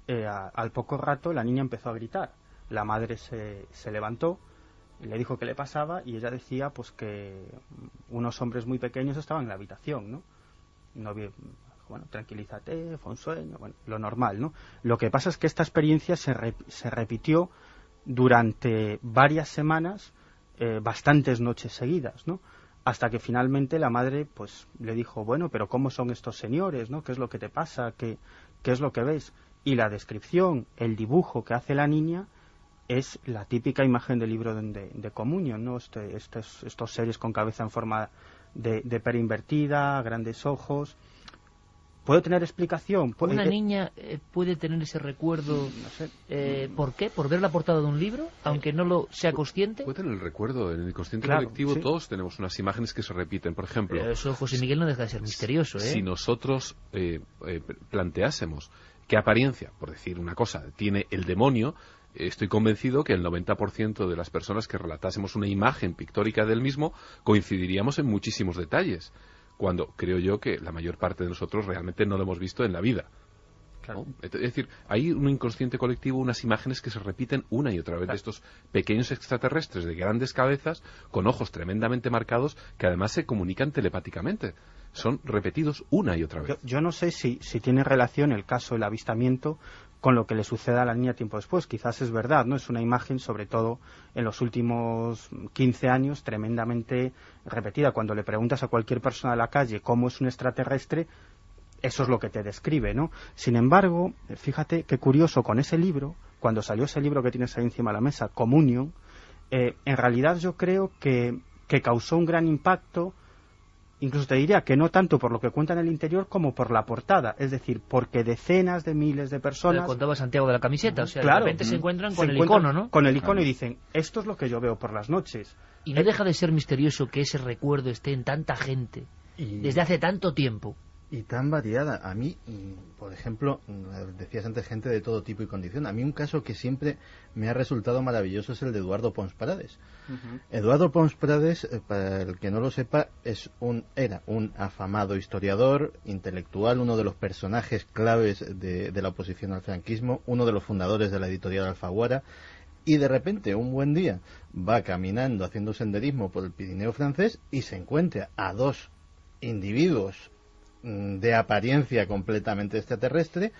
al poco rato la niña empezó a gritar. La madre se levantó, le dijo qué le pasaba y ella decía pues que unos hombres muy pequeños estaban en la habitación, ¿no? Bueno, tranquilízate, fue un sueño, bueno, lo normal, ¿no? Lo que pasa es que esta experiencia se repitió durante varias semanas, bastantes noches seguidas, ¿no? Hasta que finalmente la madre pues le dijo, bueno, pero ¿cómo son estos señores, no? ¿Qué es lo que te pasa? ¿Qué es lo que ves? Y la descripción, el dibujo que hace la niña es la típica imagen del libro de Comunión, ¿no? Estos seres con cabeza en forma de pera invertida, grandes ojos. ¿Puede tener explicación? ¿Una niña puede tener ese recuerdo? No sé. ¿Por qué? ¿Por ver la portada de un libro? Aunque no lo sea consciente. Puede tener el recuerdo. En el inconsciente Claro, colectivo sí. todos tenemos unas imágenes que se repiten. Por ejemplo, Pero eso, José Miguel, no deja de ser misterioso, ¿eh? Si nosotros planteásemos qué apariencia, por decir una cosa, tiene el demonio, estoy convencido que el 90% de las personas que relatásemos una imagen pictórica del mismo coincidiríamos en muchísimos detalles, cuando creo yo que la mayor parte de nosotros realmente no lo hemos visto en la vida. Claro. ¿No? Es decir, hay un inconsciente colectivo, unas imágenes que se repiten una y otra vez, de estos pequeños extraterrestres de grandes cabezas, con ojos tremendamente marcados, que además se comunican telepáticamente. Son repetidos una y otra vez. Yo no sé si tiene relación el caso del avistamiento con lo que le suceda a la niña tiempo después. Quizás es verdad, ¿no? Es una imagen, sobre todo en los últimos 15 años, tremendamente repetida. Cuando le preguntas a cualquier persona de la calle cómo es un extraterrestre, eso es lo que te describe, ¿no? Sin embargo, fíjate qué curioso, con ese libro, cuando salió ese libro que tienes ahí encima de la mesa, Communion, en realidad yo creo que causó un gran impacto. Incluso te diría que no tanto por lo que cuenta en el interior como por la portada, es decir, porque decenas de miles de personas... Lo contaba Santiago de la camiseta, o sea, claro, de repente se encuentran con el icono, ¿no? Con el icono y dicen, esto es lo que yo veo por las noches. Y no deja de ser misterioso que ese recuerdo esté en tanta gente, desde hace tanto tiempo. Y tan variada. A mí, por ejemplo, decías antes, gente de todo tipo y condición. A mí un caso que siempre me ha resultado maravilloso es el de Eduardo Pons Prades. Eduardo Pons Prades, para el que no lo sepa, era un afamado historiador, intelectual, uno de los personajes claves de la oposición al franquismo, uno de los fundadores de la editorial Alfaguara, y de repente, un buen día, va caminando, haciendo senderismo por el Pirineo francés y se encuentra a dos individuos de apariencia completamente extraterrestre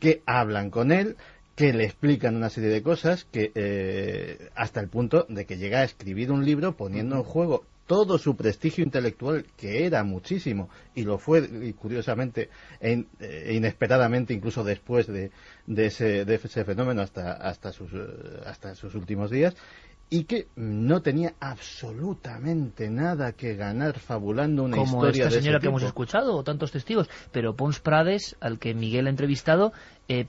que hablan con él, que le explican una serie de cosas, que hasta el punto de que llega a escribir un libro poniendo en juego todo su prestigio intelectual, que era muchísimo, y lo fue, y curiosamente inesperadamente, incluso después de ese fenómeno hasta sus últimos días, y que no tenía absolutamente nada que ganar fabulando una como historia esta de señora ese que tipo. hemos escuchado, o tantos testigos. Pero Pons Prades, al que Miguel ha entrevistado,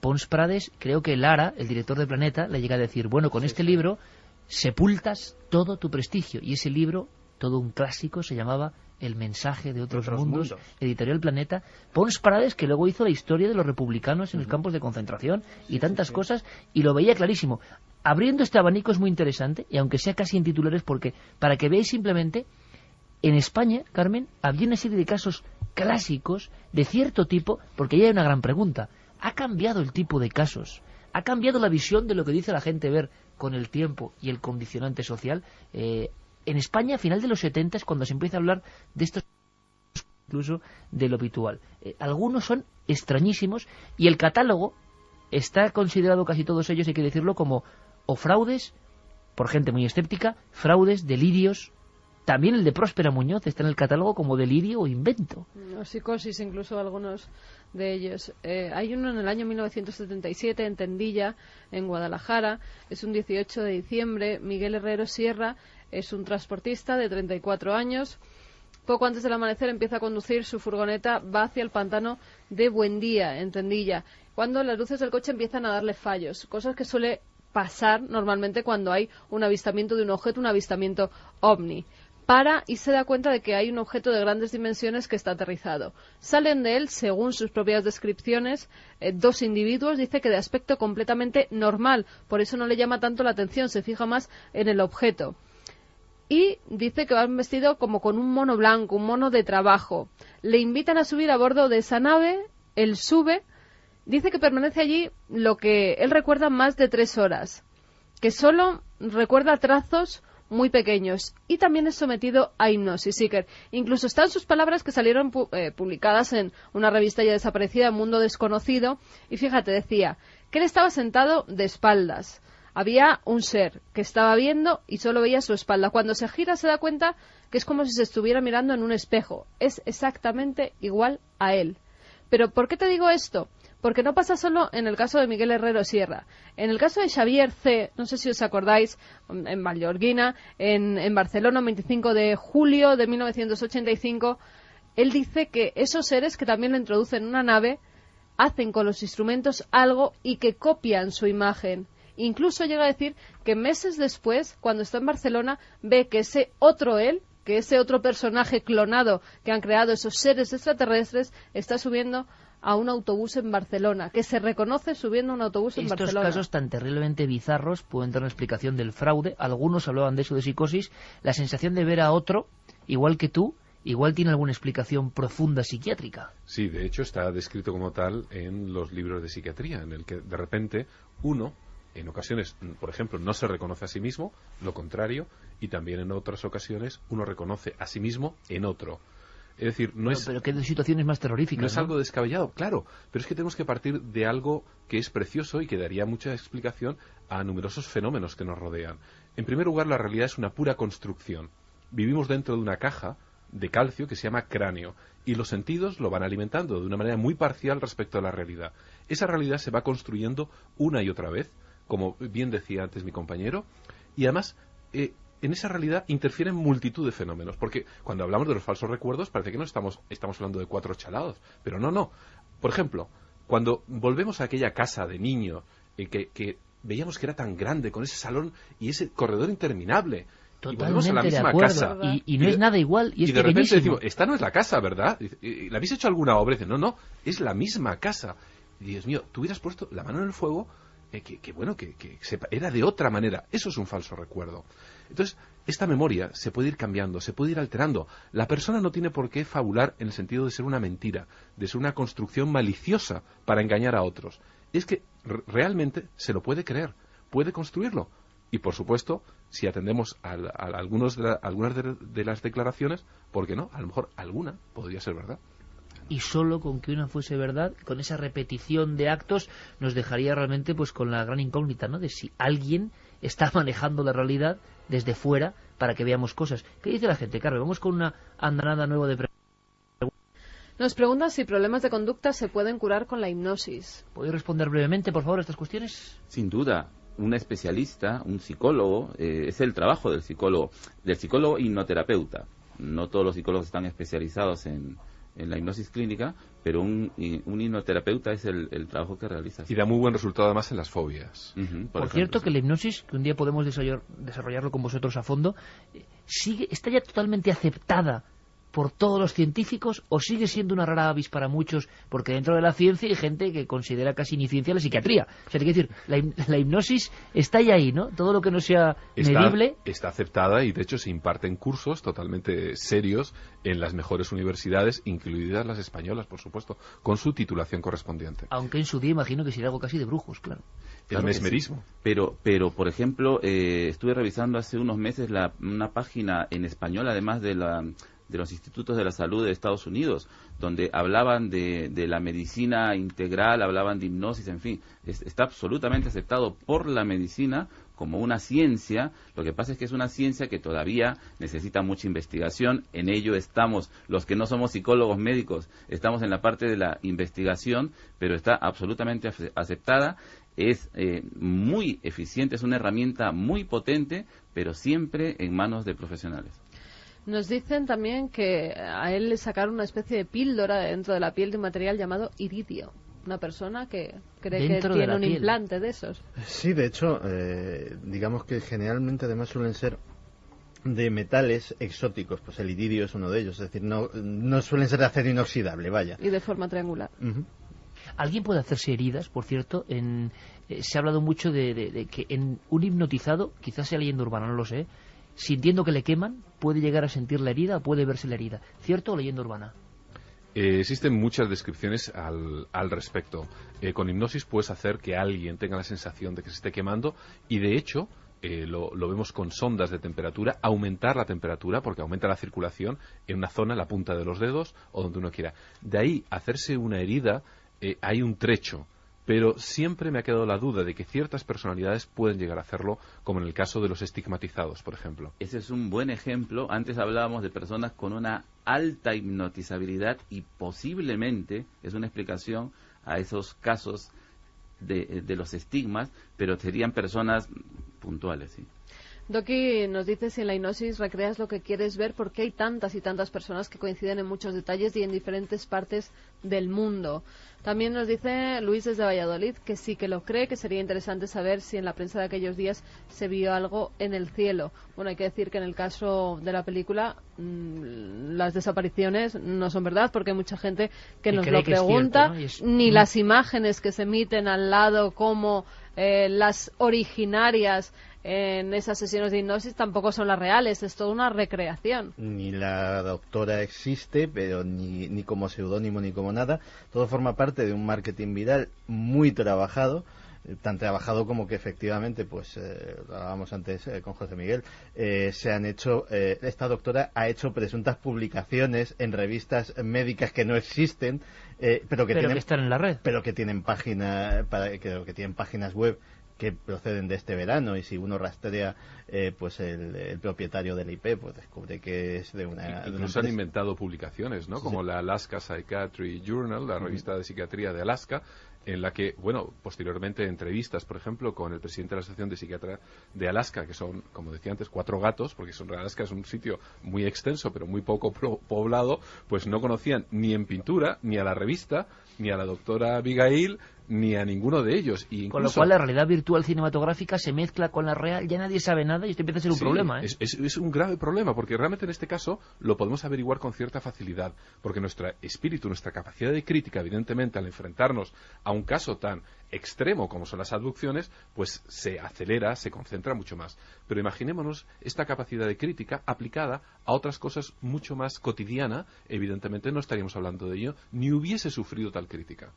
Pons Prades, creo que Lara, el director de Planeta, le llega a decir, bueno, con este libro sepultas todo tu prestigio. Y ese libro, todo un clásico, se llamaba El mensaje de otros mundos, editorial Planeta. Pons Prades, que luego hizo la historia de los republicanos en los campos de concentración y tantas cosas, y lo veía clarísimo. Abriendo este abanico es muy interesante, y aunque sea casi en titulares, porque para que veáis simplemente, en España, Carmen, había una serie de casos clásicos de cierto tipo, porque ahí hay una gran pregunta. ¿Ha cambiado el tipo de casos? ¿Ha cambiado la visión de lo que dice la gente ver con el tiempo y el condicionante social? En España, a final de los 70 es cuando se empieza a hablar de estos, incluso de lo habitual. Algunos son extrañísimos, y el catálogo está considerado, casi todos ellos, hay que decirlo, como o fraudes, por gente muy escéptica, fraudes, delirios. También el de Próspera Muñoz está en el catálogo como delirio o invento. O psicosis, incluso algunos de ellos. Hay uno en el año 1977 en Tendilla, en Guadalajara. Es un 18 de diciembre. Miguel Herrero Sierra es un transportista de 34 años. Poco antes del amanecer empieza a conducir su furgoneta, va hacia el pantano de Buendía, en Tendilla, cuando las luces del coche empiezan a darle fallos, cosas que suele pasar normalmente cuando hay un avistamiento de un objeto, un avistamiento ovni. Para y se da cuenta de que hay un objeto de grandes dimensiones que está aterrizado. Salen de él, según sus propias descripciones, dos individuos, dice que de aspecto completamente normal, por eso no le llama tanto la atención, se fija más en el objeto. Y dice que van vestido como con un mono blanco, un mono de trabajo. Le invitan a subir a bordo de esa nave, él sube Dice que permanece allí lo que él recuerda más de 3 horas, que solo recuerda trazos muy pequeños y también es sometido a hipnosis, Iker. Incluso están sus palabras que salieron publicadas en una revista ya desaparecida, Mundo Desconocido, y fíjate, decía que él estaba sentado de espaldas. Había un ser que estaba viendo y solo veía su espalda. Cuando se gira se da cuenta que es como si se estuviera mirando en un espejo. Es exactamente igual a él. Pero ¿por qué te digo esto? Porque no pasa solo en el caso de Miguel Herrero Sierra. En el caso de Xavier C., no sé si os acordáis, en Vallorguina, en Barcelona, el 25 de julio de 1985, él dice que esos seres que también lo introducen en una nave hacen con los instrumentos algo y que copian su imagen. Incluso llega a decir que meses después, cuando está en Barcelona, ve que ese otro él, que ese otro personaje clonado que han creado esos seres extraterrestres, está subiendo a un autobús en Barcelona, que se reconoce subiendo a un autobús en Barcelona. Estos casos tan terriblemente bizarros pueden dar una explicación del fraude. Algunos hablaban de eso, de psicosis. La sensación de ver a otro, igual que tú, igual tiene alguna explicación profunda psiquiátrica. Sí, de hecho está descrito como tal en los libros de psiquiatría, en el que de repente uno, en ocasiones, por ejemplo, no se reconoce a sí mismo, lo contrario, y también en otras ocasiones uno reconoce a sí mismo en otro. Es decir, Pero qué situaciones más terroríficas. No es algo descabellado, claro, pero es que tenemos que partir de algo que es precioso y que daría mucha explicación a numerosos fenómenos que nos rodean. En primer lugar, la realidad es una pura construcción. Vivimos dentro de una caja de calcio que se llama cráneo y los sentidos lo van alimentando de una manera muy parcial respecto a la realidad. Esa realidad se va construyendo una y otra vez, como bien decía antes mi compañero, y además en esa realidad interfieren multitud de fenómenos, porque cuando hablamos de los falsos recuerdos parece que no estamos hablando de 4 chalados, pero no. Por ejemplo, cuando volvemos a aquella casa de niño que veíamos que era tan grande, con ese salón y ese corredor interminable, y volvemos a la misma casa y no es nada igual y es de repente pequeñísimo. decimos, esta no es la casa, ¿verdad? ¿Y ¿le habéis hecho alguna obra? Y dice, no, es la misma casa. Y Dios mío, tú hubieras puesto la mano en el fuego que era de otra manera. Eso es un falso recuerdo. Entonces, esta memoria se puede ir cambiando, se puede ir alterando. La persona no tiene por qué fabular en el sentido de ser una mentira, de ser una construcción maliciosa para engañar a otros. Es que realmente se lo puede creer, puede construirlo. Y, por supuesto, si atendemos a algunas de las declaraciones, ¿por qué no? A lo mejor alguna podría ser verdad. Y solo con que una fuese verdad, con esa repetición de actos, nos dejaría realmente pues con la gran incógnita, ¿no?, de si alguien está manejando la realidad desde fuera para que veamos cosas. ¿Qué dice la gente, Carmen? Vamos con una andanada nueva de preguntas. Nos preguntan si problemas de conducta se pueden curar con la hipnosis. ¿Podéis responder brevemente, por favor, a estas cuestiones? Sin duda. Un especialista, un psicólogo, es el trabajo del psicólogo hipnoterapeuta. No todos los psicólogos están especializados en la hipnosis clínica, pero un hipnoterapeuta es el trabajo que realiza. Y da muy buen resultado además en las fobias. Por cierto, que la hipnosis, que un día podemos desarrollarlo con vosotros a fondo, está ya totalmente aceptada por todos los científicos o sigue siendo una rara avis para muchos, porque dentro de la ciencia hay gente que considera casi inciencia la psiquiatría. O sea, hay que decir, la hipnosis está ya ahí, ¿no? Todo lo que no sea medible... Está aceptada y de hecho se imparten cursos totalmente serios en las mejores universidades, incluidas las españolas, por supuesto, con su titulación correspondiente. Aunque en su día imagino que sería algo casi de brujos, claro. El mesmerismo. Sí. Pero, por ejemplo, estuve revisando hace unos meses una página en español, además de los institutos de la salud de Estados Unidos, donde hablaban de la medicina integral, hablaban de hipnosis, en fin, está absolutamente aceptado por la medicina como una ciencia. Lo que pasa es que es una ciencia que todavía necesita mucha investigación. En ello estamos, los que no somos psicólogos médicos, estamos en la parte de la investigación, pero está absolutamente aceptada. Es muy eficiente, es una herramienta muy potente, pero siempre en manos de profesionales. Nos dicen también que a él le sacaron una especie de píldora dentro de la piel de un material llamado iridio. Una persona que cree que tiene un implante de esos. Sí, de hecho, digamos que generalmente además suelen ser de metales exóticos. Pues el iridio es uno de ellos. Es decir, no suelen ser de acero inoxidable, vaya. Y de forma triangular. Uh-huh. ¿Alguien puede hacerse heridas, por cierto? Se ha hablado mucho de que en un hipnotizado, quizás sea leyenda urbana, no lo sé, sintiendo que le queman, puede llegar a sentir la herida o puede verse la herida. ¿Cierto o leyenda urbana? Existen muchas descripciones al respecto. Con hipnosis puedes hacer que alguien tenga la sensación de que se esté quemando y, de hecho, lo vemos con sondas de temperatura, aumentar la temperatura porque aumenta la circulación en una zona, en la punta de los dedos o donde uno quiera. De ahí, hacerse una herida, hay un trecho. Pero siempre me ha quedado la duda de que ciertas personalidades pueden llegar a hacerlo, como en el caso de los estigmatizados, por ejemplo. Ese es un buen ejemplo. Antes hablábamos de personas con una alta hipnotizabilidad y posiblemente es una explicación a esos casos de los estigmas, pero serían personas puntuales, ¿sí? Doki nos dice si en la hipnosis recreas lo que quieres ver, porque hay tantas y tantas personas que coinciden en muchos detalles y en diferentes partes del mundo. También nos dice Luis desde Valladolid que sí que lo cree, que sería interesante saber si en la prensa de aquellos días se vio algo en el cielo. Bueno, hay que decir que en el caso de la película las desapariciones no son verdad, porque hay mucha gente que nos lo pregunta, es cierto, ¿no? Ni las imágenes que se emiten al lado como las originarias en esas sesiones de hipnosis tampoco son las reales, es toda una recreación. Ni la doctora existe, pero ni como seudónimo ni como nada. Todo forma parte de un marketing viral muy trabajado, tan trabajado como que efectivamente, pues lo hablábamos antes con José Miguel, se han hecho, esta doctora ha hecho presuntas publicaciones en revistas médicas que no existen, pero que están en la red, pero que tienen que tienen páginas web que proceden de este verano, y si uno rastrea pues el propietario del IP, pues descubre que es de una... Incluso han inventado publicaciones, ¿no? Como la Alaska Psychiatry Journal, la revista de psiquiatría de Alaska, en la que, bueno, posteriormente entrevistas, por ejemplo, con el presidente de la Asociación de Psiquiatría de Alaska, que son, como decía antes, 4 gatos, porque Alaska es un sitio muy extenso, pero muy poco poblado, pues no conocían ni en pintura, ni a la revista, ni a la doctora Abigail, ni a ninguno de ellos. Y incluso, con lo cual la realidad virtual cinematográfica se mezcla con la real, ya nadie sabe nada y esto empieza a ser un problema. Es un grave problema, porque realmente en este caso lo podemos averiguar con cierta facilidad, porque nuestro espíritu, nuestra capacidad de crítica, evidentemente, al enfrentarnos a un caso tan extremo como son las abducciones, pues se acelera, se concentra mucho más. Pero imaginémonos esta capacidad de crítica aplicada a otras cosas mucho más cotidiana, evidentemente no estaríamos hablando de ello, ni hubiese sufrido tal crítica.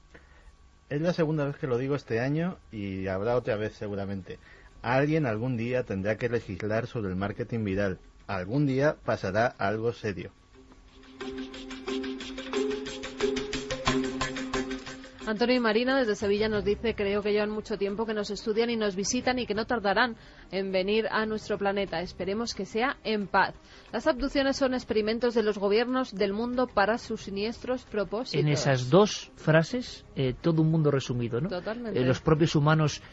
Es la segunda vez que lo digo este año y habrá otra vez seguramente. Alguien algún día tendrá que legislar sobre el marketing viral. Algún día pasará algo serio. Antonio y Marina desde Sevilla nos dice: creo que llevan mucho tiempo que nos estudian y nos visitan y que no tardarán en venir a nuestro planeta. Esperemos que sea en paz. Las abducciones son experimentos de los gobiernos del mundo para sus siniestros propósitos. En esas dos frases, todo un mundo resumido, ¿no? Totalmente. Los propios humanos,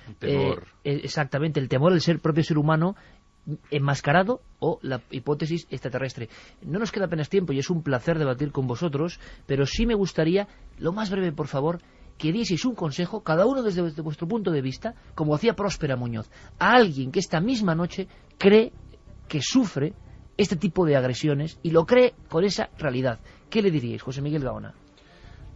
exactamente, el temor del propio ser humano enmascarado o la hipótesis extraterrestre. No nos queda apenas tiempo y es un placer debatir con vosotros, pero sí me gustaría, lo más breve por favor, que dieseis un consejo, cada uno desde vuestro punto de vista, como hacía Próspera Muñoz, a alguien que esta misma noche cree que sufre este tipo de agresiones y lo cree con esa realidad. ¿Qué le diríais, José Miguel Gaona?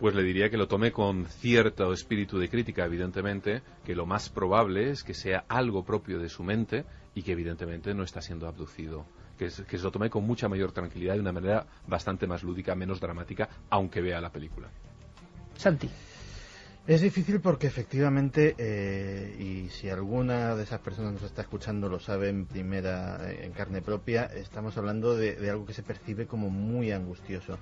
Pues le diría que lo tome con cierto espíritu de crítica, evidentemente, que lo más probable es que sea algo propio de su mente y que evidentemente no está siendo abducido. Que se lo tome con mucha mayor tranquilidad y de una manera bastante más lúdica, menos dramática, aunque vea la película. Santi. Es difícil porque efectivamente, y si alguna de esas personas nos está escuchando lo sabe en carne propia, estamos hablando de algo que se percibe como muy angustioso.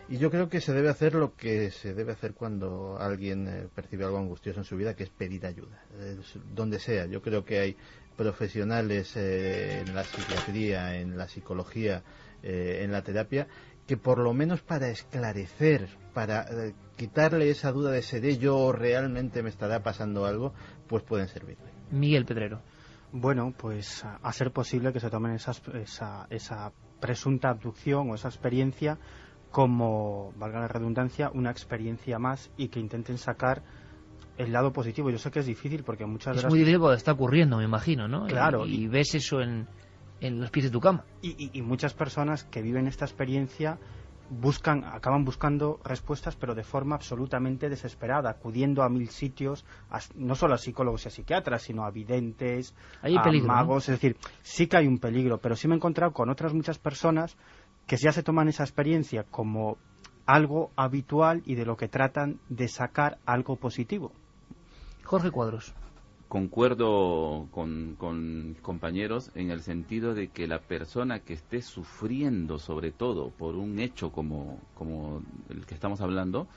Y yo creo que se debe hacer lo que se debe hacer cuando alguien percibe algo angustioso en su vida, que es pedir ayuda, donde sea. Yo creo que hay profesionales en la psiquiatría, en la psicología, en la terapia, que por lo menos para esclarecer, para quitarle esa duda de ¿seré yo o realmente me estará pasando algo?, pues pueden servirle. Miguel Pedrero. Bueno, pues a ser posible que se tomen esa presunta abducción o esa experiencia como, valga la redundancia, una experiencia más y que intenten sacar el lado positivo. Yo sé que es difícil porque muchas veces... Es muy difícil cuando está ocurriendo, me imagino, ¿no? Claro. Y ves eso en los pies de tu cama. Y muchas personas que viven esta experiencia acaban buscando respuestas, pero de forma absolutamente desesperada, acudiendo a 1000 sitios, no solo a psicólogos y a psiquiatras, sino a videntes, hay peligro, magos, ¿no? Es decir, sí que hay un peligro, pero sí me he encontrado con otras muchas personas que ya se toman esa experiencia como algo habitual y de lo que tratan de sacar algo positivo. Jorge Cuadros. Concuerdo con compañeros en el sentido de que la persona que esté sufriendo, sobre todo por un hecho como el que estamos hablando,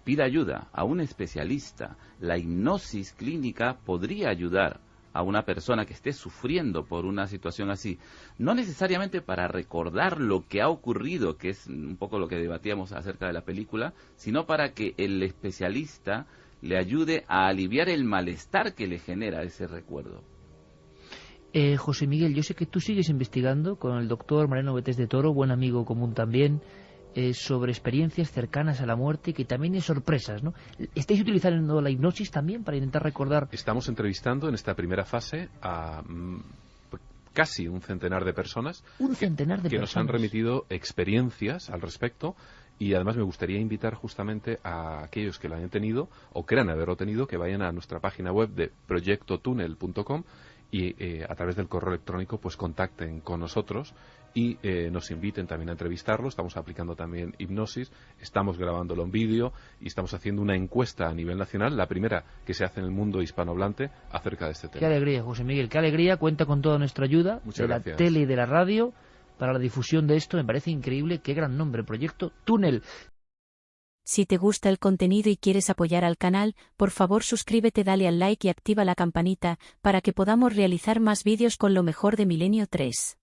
pida ayuda a un especialista. La hipnosis clínica podría ayudar a una persona que esté sufriendo por una situación así, no necesariamente para recordar lo que ha ocurrido, que es un poco lo que debatíamos acerca de la película, sino para que el especialista le ayude a aliviar el malestar que le genera ese recuerdo. José Miguel, yo sé que tú sigues investigando con el doctor Mariano Betés de Toro, buen amigo común también, sobre experiencias cercanas a la muerte y que también hay sorpresas, ¿no? ¿Estáis utilizando la hipnosis también para intentar recordar? Estamos entrevistando en esta primera fase a casi un centenar de personas. Un centenar de que personas. Nos han remitido experiencias al respecto. Y además me gustaría invitar justamente a aquellos que lo hayan tenido o crean haberlo tenido, que vayan a nuestra página web de proyectotunel.com y a través del correo electrónico pues contacten con nosotros y nos inviten también a entrevistarlo. Estamos aplicando también hipnosis, estamos grabándolo en vídeo y estamos haciendo una encuesta a nivel nacional, la primera que se hace en el mundo hispanohablante acerca de este tema. Qué alegría, José Miguel, qué alegría. Cuenta con toda nuestra ayuda. Muchas gracias. La tele y de la radio para la difusión de esto. Me parece increíble. Qué gran nombre, Proyecto Túnel. Si te gusta el contenido y quieres apoyar al canal, por favor suscríbete, dale al like y activa la campanita, para que podamos realizar más vídeos con lo mejor de Milenio 3.